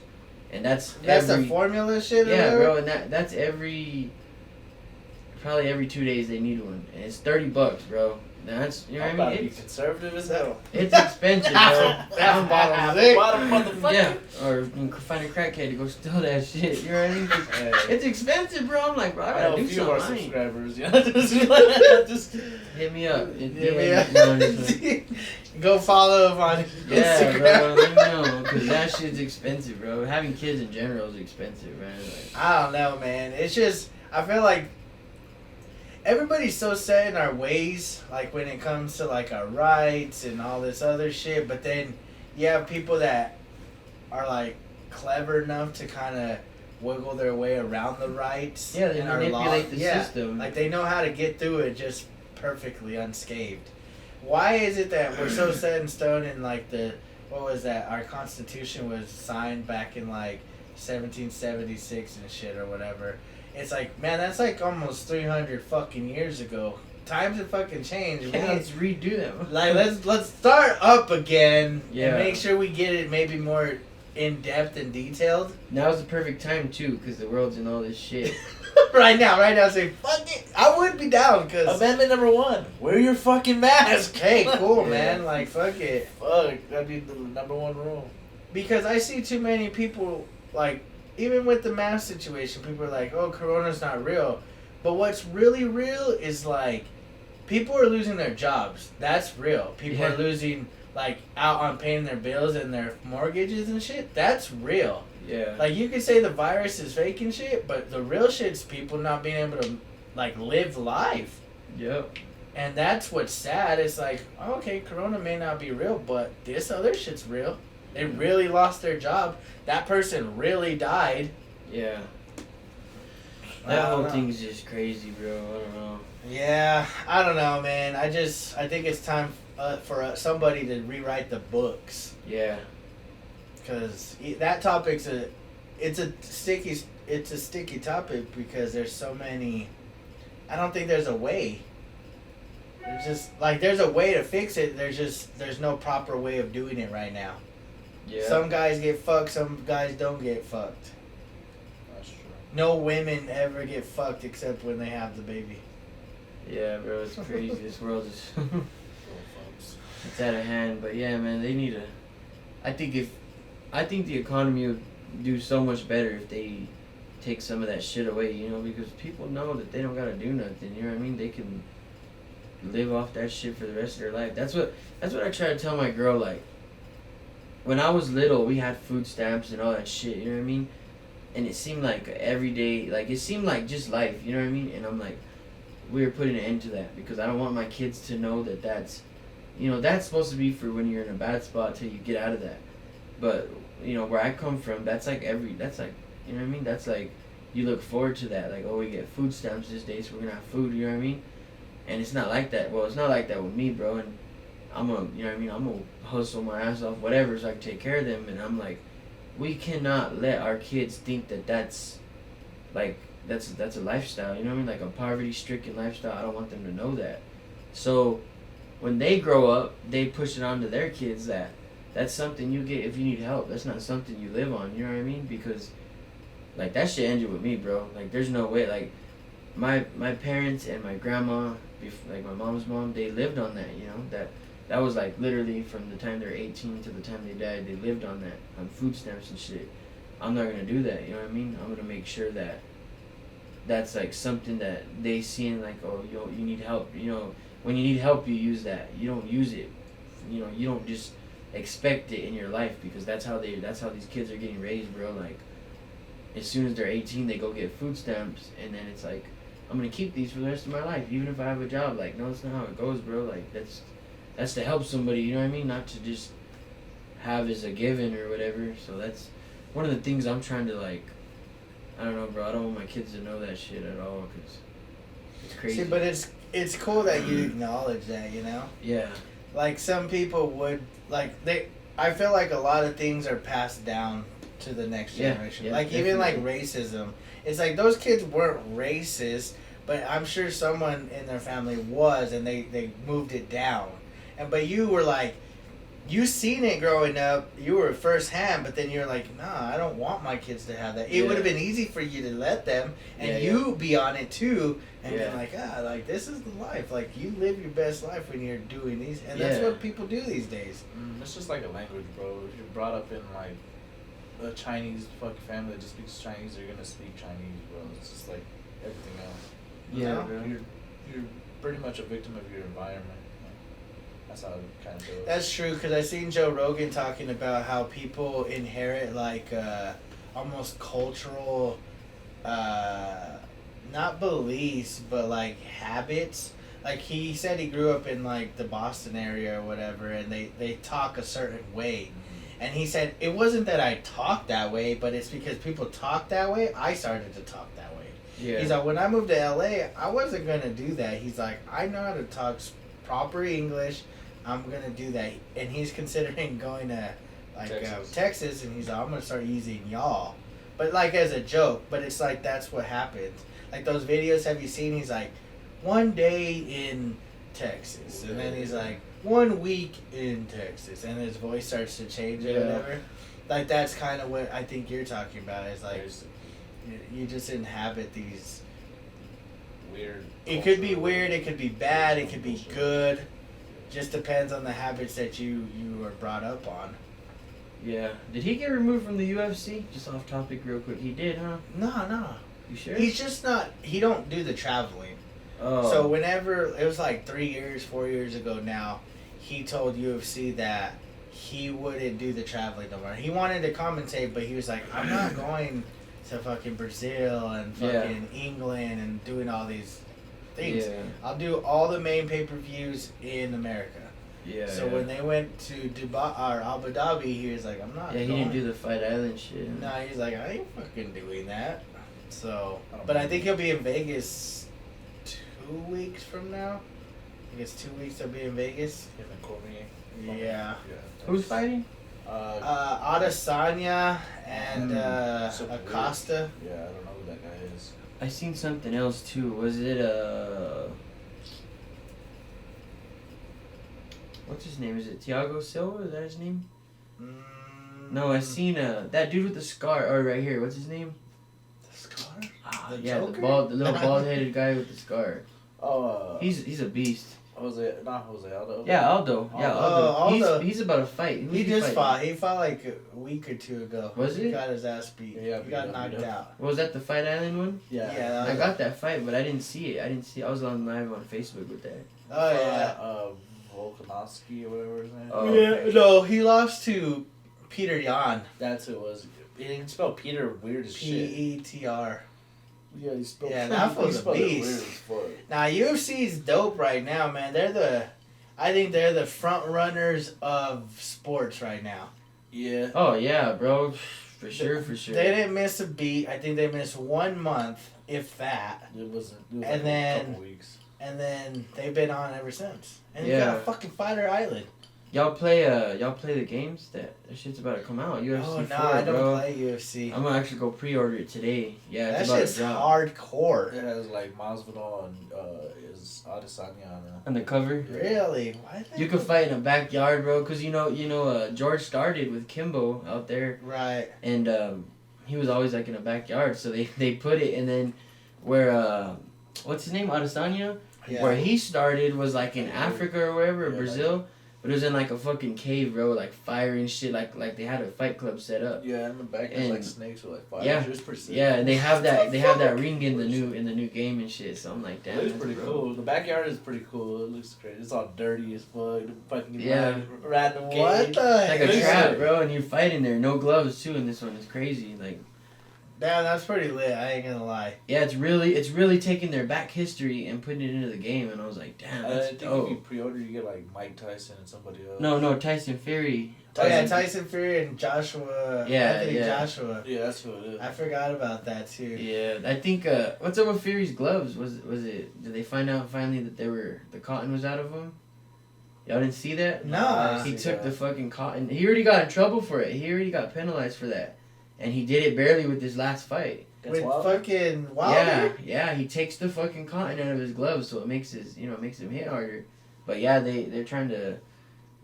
and that's the formula shit. Yeah, bro, and that's probably every 2 days they need one, and it's $30, bro. That's, you know what I mean? It's conservative as hell. It's expensive, bro. That's bottom of it. Bottom motherfucker. Yeah, or you can find a crackhead to go steal that shit. You know what I mean? It's expensive, bro. I'm like, bro, I gotta do something. Our something. subscribers, Just hit me up. Hit me up. Go follow him on Instagram. Bro, let me know, cause that shit's expensive, bro. Having kids in general is expensive, man. Like, I don't know, man. It's just, I feel like everybody's so set in our ways, like when it comes to like our rights and all this other shit, but then you have people that are like clever enough to kind of wiggle their way around the rights. Yeah, they manipulate the system. Like they know how to get through it just perfectly unscathed. Why is it that we're so set in stone in like what was that? Our Constitution was signed back in like 1776 and shit or whatever. It's like, man, that's like almost 300 fucking years ago. Times have fucking changed. Yeah, let's redo them. Like, let's start up again and make sure we get it maybe more in depth and detailed. Now's the perfect time too, cause the world's in all this shit. right now, say fuck it. I would be down, cause Amendment number 1: wear your fucking mask. Hey, cool, man. Like, fuck it. Fuck, that'd be the number 1 rule. Because I see too many people, like, even with the mask situation, people are like, oh, Corona's not real. But what's really real is, like, people are losing their jobs. That's real. People are losing, like, out on paying their bills and their mortgages and shit. That's real. Yeah. Like, you could say the virus is fake and shit, but the real shit's people not being able to, like, live life. Yep. And that's what's sad. It's like, oh, okay, Corona may not be real, but this other shit's real. They really lost their job. That person really died. Yeah. That whole thing's just crazy, bro. I don't know. Yeah, I don't know, man. I think it's time for somebody to rewrite the books. Yeah. Because that topic's it's a sticky topic because there's so many. I don't think there's a way. There's just like there's a way to fix it. There's no proper way of doing it right now. Yeah. Some guys get fucked, some guys don't get fucked. That's true. No women ever get fucked except when they have the baby. Yeah, bro, it's crazy. This world is it's out of hand. But yeah, man, they need to. I think the economy would do so much better if they take some of that shit away, you know, because people know that they don't gotta do nothing. You know what I mean? They can live off that shit for the rest of their life. That's what I try to tell my girl. Like, when I was little, we had food stamps and all that shit. You know what I mean? And it seemed like every day, like it seemed like just life. You know what I mean? And I'm like, we're putting an end to that because I don't want my kids to know that that's, you know, that's supposed to be for when you're in a bad spot till you get out of that. But you know where I come from, that's like you know what I mean? That's like you look forward to that. Like, oh, we get food stamps this day, so we're gonna have food. You know what I mean? And it's not like that. Well, it's not like that with me, bro. And I'm gonna hustle my ass off, whatever, so I can take care of them. And I'm like, we cannot let our kids think that that's a lifestyle. You know what I mean? Like a poverty-stricken lifestyle. I don't want them to know that. So when they grow up, they push it on to their kids that that's something you get if you need help. That's not something you live on. You know what I mean? Because like that shit ended with me, bro. Like there's no way. Like my parents and my grandma, like my mom's mom, they lived on that. You know that was like literally from the time they're 18 to the time they died. They lived on that, on food stamps and shit. I'm not gonna do that. You know what I mean? I'm gonna make sure that that's like something that they see and like, oh, you need help. You know, when you need help, you use that. You don't use it you don't just expect it in your life, because that's how these kids are getting raised, bro. Like, as soon as they're 18, they go get food stamps, and then it's like, I'm gonna keep these for the rest of my life, even if I have a job. Like, no, that's not how it goes, bro. Like, that's to help somebody, you know what I mean? Not to just have as a given or whatever. So that's one of the things I'm trying to, like, I don't know, bro. I don't want my kids to know that shit at all, because it's crazy. See, but it's cool that you acknowledge that, you know? Yeah. Like, some people would, like, I feel like a lot of things are passed down to the next generation. Yeah, like, definitely. even like racism. It's like those kids weren't racist, but I'm sure someone in their family was, and they moved it down. But you were like, you seen it growing up, you were firsthand, but then you're like, nah, I don't want my kids to have that. It would have been easy for you to let them, and you be on it too, and be like, like, this is the life. Like, you live your best life when you're doing these, and that's what people do these days. It's just like a language, bro. If you're brought up in, like, a Chinese fucking family that just speaks Chinese, you're gonna speak Chinese, bro. It's just like everything else. Yeah, bro. You're pretty much a victim of your environment. That's how it kind of goes. That's true, because I seen Joe Rogan talking about how people inherit, like, almost cultural, not beliefs, but, like, habits. Like, he said he grew up in, like, the Boston area or whatever, and they talk a certain way. And he said, it wasn't that I talked that way, but it's because people talk that way, I started to talk that way. Yeah. He's like, when I moved to LA, I wasn't going to do that. He's like, I know how to talk proper English. I'm going to do that. And he's considering going to, like, Texas, and he's like, I'm going to start using y'all. But, like, as a joke. But it's like, that's what happens. Like, those videos, have you seen? He's like, one day in Texas. And then he's like, 1 week in Texas. And his voice starts to change or whatever. Like, that's kind of what I think you're talking about. Is like, you just inhabit these weird. It could be weird, it could be bad, it could be good. Just depends on the habits that you are brought up on. Yeah. Did he get removed from the UFC? Just off topic real quick. He did, huh? No. You sure? He's just not, he don't do the traveling. Oh. So whenever, it was like 4 years ago now, he told UFC that he wouldn't do the traveling no more. He wanted to commentate, but he was like, I'm not going to fucking Brazil and fucking England and doing all these things. Yeah. I'll do all the main pay-per-views in America. Yeah. So when they went to Dubai or Abu Dhabi, he was like, I'm not Yeah, he going. didn't do the Fight Island shit. No, he's like, I ain't fucking doing that. So, but I think he'll be in Vegas 2 weeks from now. I think it's 2 weeks he'll be in Vegas. Him and Cormier. Yeah. Who's fighting? Adesanya and Acosta. Yeah, I don't know who that guy is. I seen something else too. Was it what's his name? Is it Thiago Silva? Is that his name? No, I seen that dude with the scar. Oh, right here. What's his name? The scar? The little bald-headed guy with the scar. Oh, he's a beast. Aldo. Yeah, Aldo. Yeah, Aldo. Aldo. He's about to fight. He just fought. He fought like a week or two ago. Was he? He got his ass beat. Yeah, he got knocked out. Was that the Fight Island one? Yeah. Yeah. I got that fight, but I didn't see it. I was on live on Facebook with that. Oh yeah. Volkanovski or whatever his name. Oh, yeah. okay. No, he lost to Peter Yan. That's who it was. He spelled Peter weird as shit. Petr. Yeah, he spelled. Yeah, that was a beast. Now UFC is dope right now, man. I think they're the front runners of sports right now. Yeah. Oh yeah, bro. For sure. They didn't miss a beat. I think they missed 1 month, if that. It was And like then- a couple weeks. And then they've been on ever since. And you Yeah. got a fucking Fighter Island. Y'all play the games? That shit's about to come out. UFC 4, I don't bro. play UFC. I'm gonna actually go pre-order it today. Yeah, That it's about shit's to drop. hardcore. It has like Masvidal and is Adesanya on On the cover. Really? Why You can fight in a backyard, bro. Cause you know, George started with Kimbo out there, Right. and he was always like in a backyard. So they put it, and then where what's his name, Adesanya, Yeah. where he started was like in Africa or wherever, Yeah, Brazil. But it was in like a fucking cave, bro, like fire and shit, like they had a fight club set up. Yeah, in the back there's like snakes with like fire. Yeah, It's pretty sick. yeah, and they have that ring in the new game and shit. So I'm like, damn, It looks pretty cool. The backyard is pretty cool. It looks great. It's all dirty as fuck. The fucking random game. What the It's like a trap, bro, and you're fighting there. No gloves too in this one. It's crazy. Like, damn, that's pretty lit. I ain't gonna lie. yeah, it's really taking their back history and putting it into the game. And I was like, damn, that's I think dope. if you pre-order, you get like Mike Tyson and somebody else. No, Tyson Fury. Tyson Fury and Joshua. Yeah, Anthony yeah. Joshua. Yeah, that's who it is. I forgot about that too. Yeah, I think. What's up with Fury's gloves? Was it? Did they find out finally that the cotton was out of them? Y'all didn't see that? No. He took the fucking cotton. He already got in trouble for it. He already got penalized for that, and he did it barely with his last fight. With fucking Wilder? Yeah, he takes the fucking cotton out of his gloves, so it makes makes him hit harder. But yeah, they're trying to,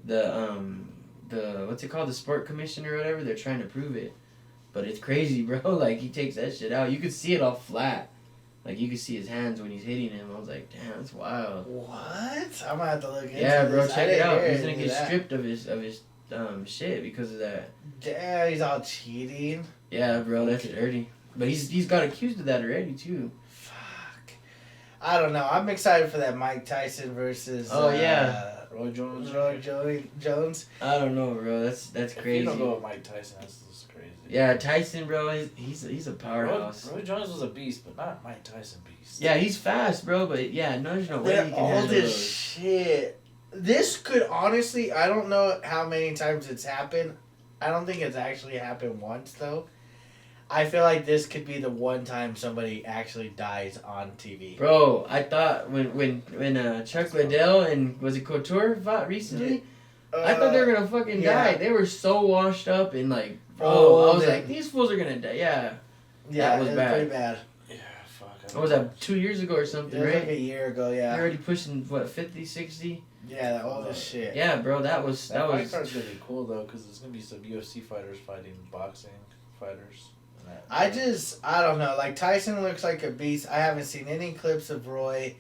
the what's it called, the sport commission or whatever, they're trying to prove it. But it's crazy, bro. Like, he takes that shit out. You could see it all flat. Like, you could see his hands when he's hitting him. I was like, damn, that's wild. What? I'm gonna have to look into Yeah, bro, this. check it out. He's any gonna of get that. stripped of his shit because of that. Damn, he's all cheating. Yeah, bro, that's dirty. But he's got accused of that already too. Fuck. I don't know. I'm excited for that Mike Tyson versus. Roy Jones. Jones. I don't know, bro. That's If crazy. you don't go with Mike Tyson, that's just crazy. Yeah, Tyson, bro, he's a powerhouse. Roy Jones was a beast, but not Mike Tyson beast. Yeah, he's fast, bro, but yeah, no, there's no way They're he can old handle as those. shit. This could honestly, I don't know how many times it's happened. I don't think it's actually happened once though. I feel like this could be the one time somebody actually dies on TV. Bro, I thought when Chuck Liddell and was it Couture fought recently, I thought they were gonna fucking yeah. die. They were so washed up and like, bro, Oh, I was man. like, these fools are gonna die. Yeah, Yeah, that was it's bad. pretty bad. Yeah, fuck. what was that, 2 years ago or something, It was right? like a year ago, They're yeah. already pushing what 50, 60. Yeah, that old as shit. Yeah, bro, that was That fight card's gonna be cool though, because there's gonna be some UFC fighters fighting boxing fighters. I don't know. Like, Tyson looks like a beast. I haven't seen any clips of Roy.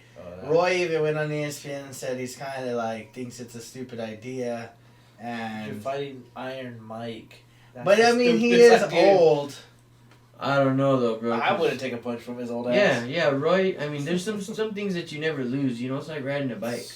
Roy even went on ESPN and said he's kind of like, thinks it's a stupid idea. You're And fighting Iron Mike. but I mean, he is old. I don't know though, bro. I wouldn't take a punch from his old ass. Yeah, Roy. I mean, there's some things that you never lose. You know, it's like riding a bike.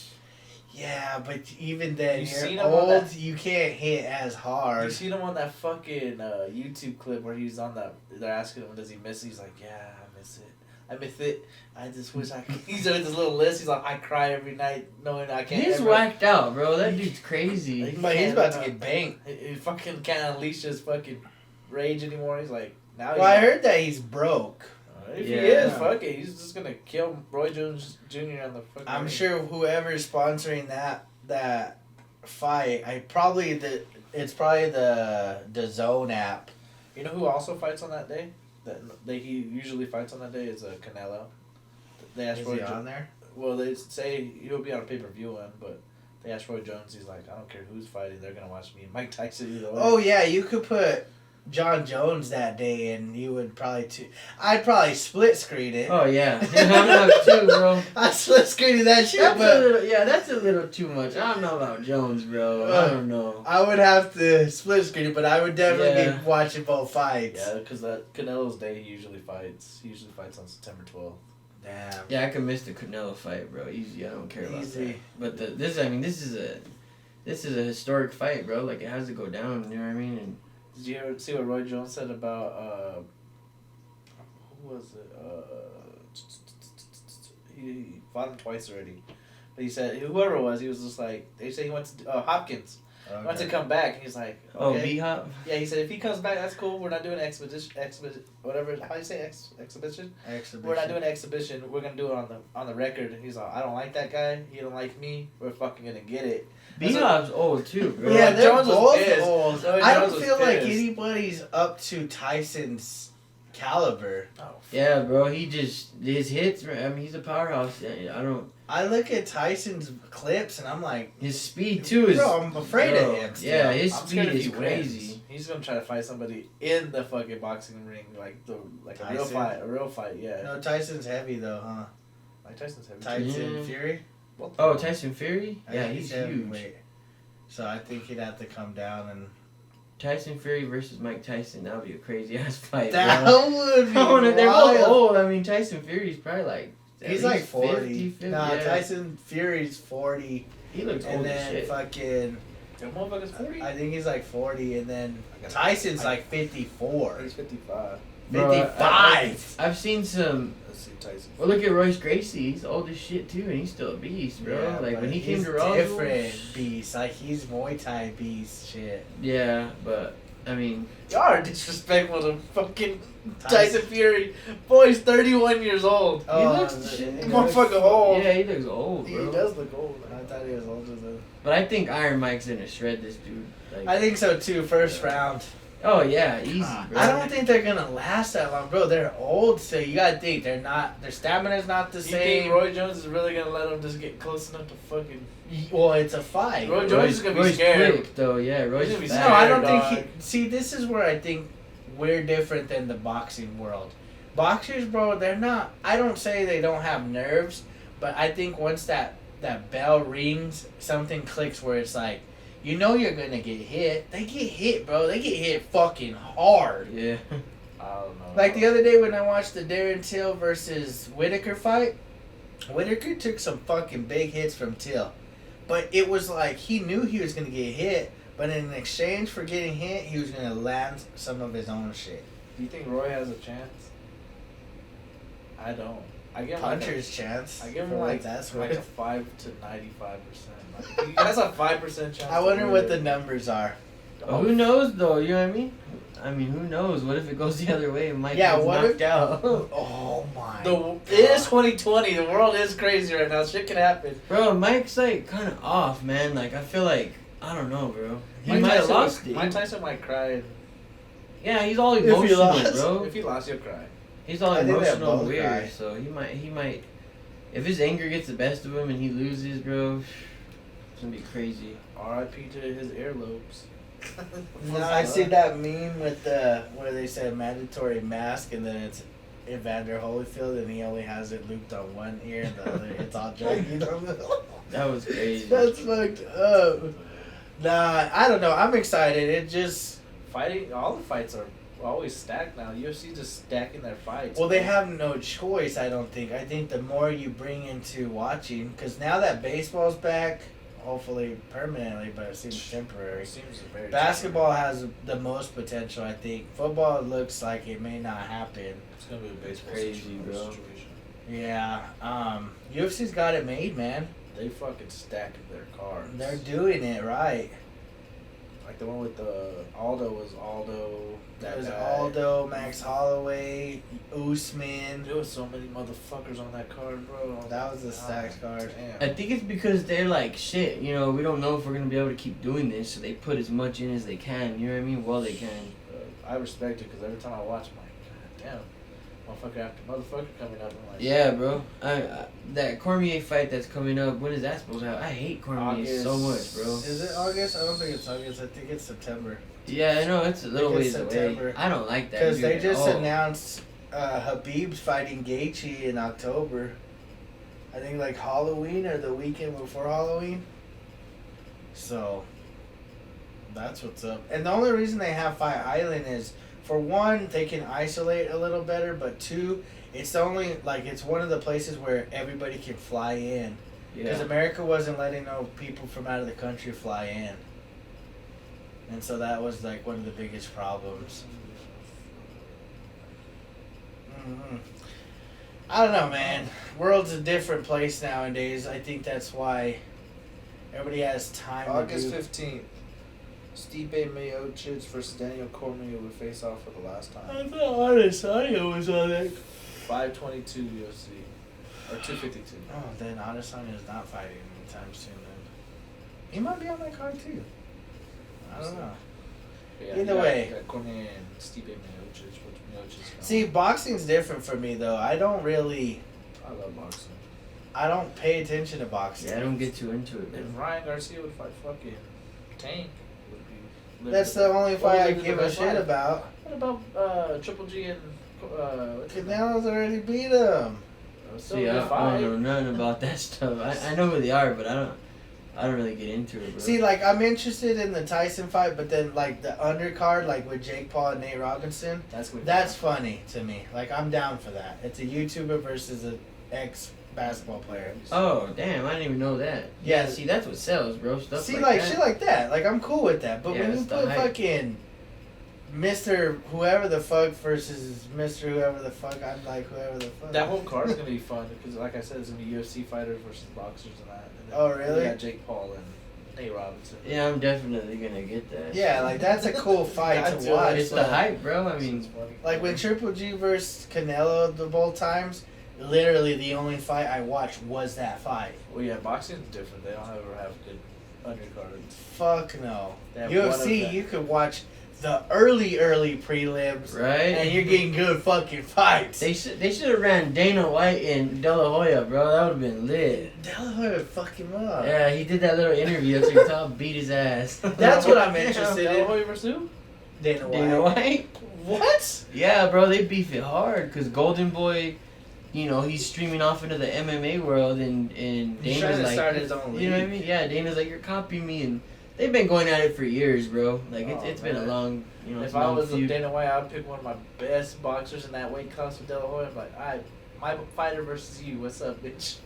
Yeah, but even then, You you're seen him on old. that- You can't hit as hard. You seen him on that fucking YouTube clip where he's on that? They're asking him, does he miss it? He's like, yeah, I miss it. I miss it. I just wish I could. He's doing this little list. He's like, I cry every night knowing I can't. He's ever. whacked out, bro. That dude's crazy. Like, But he's about to get banked. He fucking can't unleash his fucking rage anymore. He's like, now. Well, I heard that he's broke. If Yeah. he is, fuck it. He's just gonna kill Roy Jones Jr. on the fucking. I'm ring. sure whoever's sponsoring that fight, it's probably the Zone app. You know who also fights on that day? He usually fights on that day is Canelo. They asked Is Roy he Jo- on there? Well, they say he'll be on a pay-per-view one, but they asked Roy Jones. He's like, I don't care who's fighting. They're gonna watch me and Mike Tyson either way. Oh yeah, you could put John Jones that day, and you would probably I'd probably split screen it. Oh yeah, I'm not too, bro. I split screened that shit, That's but that's a little too much. I don't know about Jones, bro. I don't know. I would have to split screen it. But I would definitely Yeah. be watching both fights. Yeah, because that Canelo's day he usually fights. He usually fights on September 12th. Damn. Yeah, I could miss the Canelo fight, bro. Easy. I don't care about Easy. that. But this is a historic fight, bro. Like, it has to go down. You know what I mean? And Did you ever see what Roy Jones said about who was it? He fought him twice already. But he said whoever it was, he was just like they say he wants to Hopkins wants to come back, and he's like, oh, okay. B-Hop. Yeah, he said if he comes back, that's cool. We're not doing exhibition, whatever. How do you say exhibition? We're not doing exhibition. We're gonna do it on the record. And he's like, I don't like that guy. He don't like me. We're fucking gonna get it. B-Hop's old too, bro. Yeah, they're Jones was both pissed. old. Roy I Jones don't was feel like pissed. anybody's up to Tyson's caliber. Oh, Yeah, bro. His hits. I mean, he's a powerhouse. I don't. I look at Tyson's clips and I'm like, His speed too is. bro, I'm afraid of him. Still. Yeah, his I'm speed scared if is he crazy. wins. He's gonna try to fight somebody in the fucking boxing ring, like a real Tyson? fight. A real fight, yeah. No, Tyson's heavy though, huh? Mike Tyson's heavy. Tyson Yeah. Fury. Both Oh, of them. Tyson Fury. I Yeah, think he's heavy huge. weight. So I think he'd have to come down and. Tyson Fury versus Mike Tyson. That would be a crazy ass fight. That bro. would be They're both wild. old. I mean, Tyson Fury's probably like. He's like 40. 50, Nah, yeah. Tyson Fury's 40. He looks And old as then shit. fucking. That motherfucker's 40? I think he's like 40, and then Tyson's like 54. He's 55. Bro, 55. I've seen some. Let's see Tyson. Well, look at Royce Gracie. He's old as shit too, and he's still a beast, bro. Yeah, like but when he came he's to Raw. different beast. Like he's Muay Thai beast shit. Yeah, but I mean, Y'all are disrespectful to fucking Tyson Fury. Boy's 31 years old. he looks Motherfucker old. Yeah, he looks old, He bro. does look old. I thought he was older than. But I think Iron Mike's gonna shred this dude. Like, I think so too. First round. oh yeah, easy, bro. I don't think they're gonna last that long, bro. They're old, so you gotta think they're not. Their stamina's not the You same. think Roy Jones is really gonna let him just get close enough to fucking... Well, it's a fight. Roy Jones is gonna be Roy's scared. quick, though. Yeah, Roy's gonna be fast. No, I don't Dog. think he. See, this is where I think we're different than the boxing world. Boxers, bro, they're not. I don't say they don't have nerves, but I think once that bell rings, something clicks where it's like, you know, you're gonna get hit. They get hit, bro. They get hit fucking hard. Yeah. I don't know. Like the other day when I watched the Darren Till versus Whitaker fight, Whitaker took some fucking big hits from Till. But it was like he knew he was going to get hit, but in exchange for getting hit, he was going to land some of his own shit. Do you think Roy has a chance? I don't. I give him Puncher's chance. I give him for like what that's like a worth. 5 to 95%. Like, he has a 5% chance. I wonder what the numbers are. But who knows, though? You know what I mean? I mean, who knows? What if it goes the other way and Mike Yeah, gets what knocked if- out? Oh my. It is 2020. The world is crazy right now. Shit can happen. Bro, Mike's like kind of off, man. Like I feel like I don't know, bro. He Mike might have Tyson- lost it. Mike Tyson might cry. Yeah, he's all he emotional, lost. bro. If he lost, he'll cry. He's all I think they emotional and both weird, cry. so he might. If his anger gets the best of him and he loses, bro, it's gonna be crazy. R.I.P. to his earlobes. No, I see that meme with the where they said mandatory mask and then it's Evander Holyfield and he only has it looped on one ear and the other it's all draggy. That was crazy. That's fucked up. Nah, I don't know. I'm excited. It just Fighting, all the fights are always stacked now. UFC just stacking their fights. well, they have no choice. I don't think. I think the more you bring into watching, because now that baseball's back, hopefully permanently, but it seems temporary. It seems very Basketball has the most potential, I think. Football looks like it may not happen. It's gonna be a baseball Crazy, bro. situation. Yeah, UFC's got it made, man. They fucking stacked their cards. They're doing it right. Like the one with the Aldo was Aldo. There was guy. Aldo, Max Holloway, Usman. There was so many motherfuckers on that card, bro. That was a stacked card. Damn. I think it's because they're like, shit, you know, we don't know if we're gonna be able to keep doing this, so they put as much in as they can. You know what I mean? Well, they can. I respect it because every time I watch, I'm like, God damn. Motherfucker after motherfucker coming up. I'm like, Yeah, bro. That Cormier fight that's coming up. When is that supposed to happen? I hate Cormier so much, bro. Is it August? I don't think it's August. I think it's September. Yeah, I know it's a little I think it's ways September. away. I don't like that. Because dude they at just all. announced Habib's fighting Gaethje in October. I think like Halloween or the weekend before Halloween. So that's what's up. And the only reason they have Fight Island is, for one, they can isolate a little better, but two, it's the only, like, it's one of the places where everybody can fly in. Because Yeah. America wasn't letting no people from out of the country fly in. And so that was like one of the biggest problems. Mm-hmm. I don't know, man. World's a different place nowadays. I think that's why everybody has time August to do. 15th. Stipe Miocic versus Daniel Cormier will face off for the last time. I thought Adesanya was on it. 522 UFC. Or 252. Oh, then Adesanya is not fighting anytime soon. Then he might be on that card too. I don't know. Yeah, Either you got- way. you got Cormier and Stipe Miocic. Which Miocic See, boxing's different for me though. I love boxing. I don't pay attention to boxing. Yeah, I don't get too into it, If man. Ryan Garcia would fight fucking Tank, it would be. That's the only What fight would I be the give a best shit fight? about. What about Triple G and what's his name? Canelo's already beat him. Still See, a good I fight. don't know nothing about that stuff. I know who they are, but I I don't really get into it, bro. See, like, I'm interested in the Tyson fight, but then, like, the undercard, like, with Jake Paul and Nate Robinson, that's funny to me. Like, I'm down for that. It's a YouTuber versus an ex-basketball player. Oh, damn, I didn't even know that. Yeah. See, that's what sells, bro. Stuff See, like like, that. shit like that. Like, I'm cool with that. But Yeah, when you it's the put hype. fucking Mr. Whoever the fuck versus Mr. Whoever the fuck, I'm like, whoever the fuck. That whole card's gonna be fun because, like I said, it's gonna be UFC fighters versus boxers and that. And then Oh, really? We got Jake Paul and Nate Robinson. Yeah, I'm definitely gonna get that. Yeah, like, that's a cool fight Got to to. watch. It's the hype, bro. I mean, It's funny. Like, when Triple G versus Canelo the both times, literally the only fight I watched was that fight. Well, yeah, boxing's different. They don't ever have good undercards. Fuck no. They have one of UFC, them. you could watch the early prelims, right? and you're getting good fucking fights. They should have ran Dana White and De La Hoya, bro. That would have been lit. De La Hoya would fuck him up. Yeah, he did that little interview after Tom beat his ass. That's what I'm interested De La in. Hoya versus who? Dana White. Dana White? What? Yeah, bro, they beef it hard because Golden Boy, you know, he's streaming off into the MMA world, and He's trying Dana's to like, start his own league. you know what I mean? Yeah, Dana's like, you're copying me, and they've been going at it for years, bro. Like it's been a man. long, you know, If it's a I long was feud. Dana White, I'd pick one of my best boxers in that weight class with De La Hoya. I'm like, alright, my fighter versus you. What's up, bitch?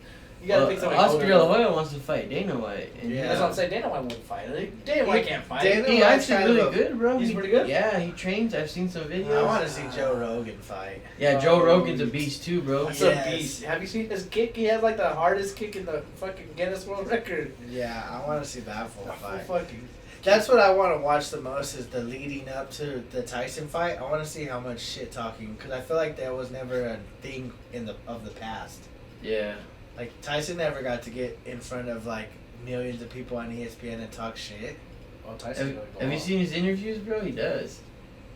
You gotta pick somebody. Oscar older. De La Hoya wants to fight Dana White. And Yeah. That's what I'm saying. Dana White wouldn't fight. Dana White can't fight. Dana He White's actually kind of really good, bro. He's He- pretty good? Yeah, he trains. I've seen some videos. I want to see Joe Rogan fight. Yeah, Joe Rogan's a beast too, bro. That's Yes. a beast. Have you seen his kick? He has like the hardest kick in the fucking Guinness World Record. Yeah, I want to see that full fight. Fucking. That's what I want to watch the most is the leading up to the Tyson fight. I want to see how much shit talking because I feel like that was never a thing of the past. Yeah. Like Tyson never got to get in front of like millions of people on ESPN and talk shit. Oh, Tyson. Have you seen his interviews, bro? He does.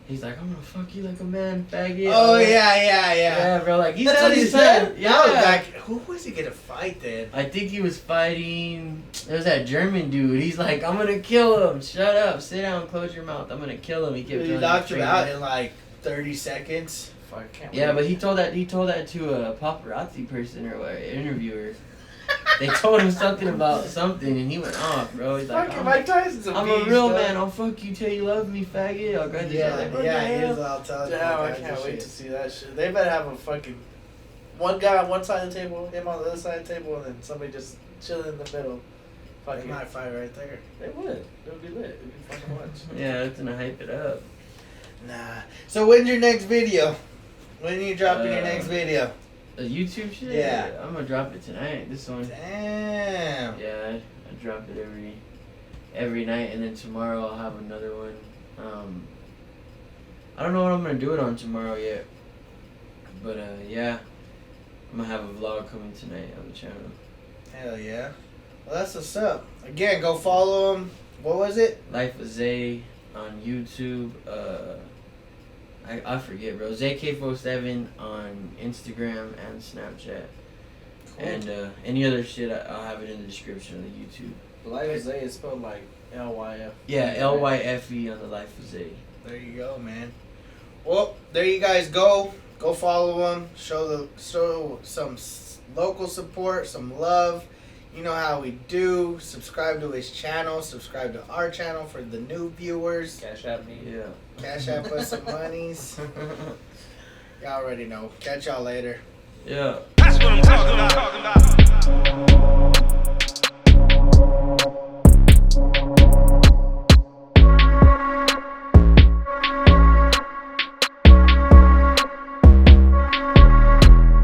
He's like, I'm gonna fuck you like a man, faggot. Oh yeah. Yeah, bro. Like he That's said what he he said. Yeah. That was back. Who was he gonna fight then? I think he was fighting. There's that German dude. He's like, I'm gonna kill him. Shut up. Sit down. Close your mouth. I'm gonna kill him. He kept He telling knocked his him trainer. out in like 30 seconds. Fuck, I can't Yeah, wait. but he told that to a paparazzi person or what, interviewer. They told him something about something, and he went off, bro. He's like, Fucking Mike Tyson's a I'm beast, a real dog. man. I'll fuck you till you love me, faggot. I'll grab this. Like, what the Yeah, he hell? was all telling Damn, all I kinds can't of wait shit. to see that shit. They better have a fucking one guy on one side of the table, him on the other side of the table, and then somebody just chilling in the middle. They Fucking, might fight right there. they would. It would be lit. It would be fun to watch. Yeah, it's gonna hype it up. Nah. So when's your next video? When are you dropping your next video? The YouTube shit? Yeah. I'm gonna drop it tonight. This one. Damn. Yeah, I drop it every night, and then tomorrow I'll have another one. I don't know what I'm gonna do it on tomorrow yet, but yeah, I'm gonna have a vlog coming tonight on the channel. Hell yeah. Well, that's what's up. Again, go follow him. What was it? Lyfe of Zay on YouTube. I forget, bro. ZK47 on Instagram and Snapchat. Cool. And any other shit, I'll have it in the description of the YouTube. Lyfe of Zay is spelled like Lyf. Yeah, LYFE on the Lyfe of Zay. There you go, man. Well, there you guys go. Go follow him. Show some local support, some love. You know how we do. Subscribe to his channel. Subscribe to our channel for the new viewers. Cash at me. Yeah. Cash App us some monies. Y'all already know. Catch y'all later. Yeah. That's what I'm talking about.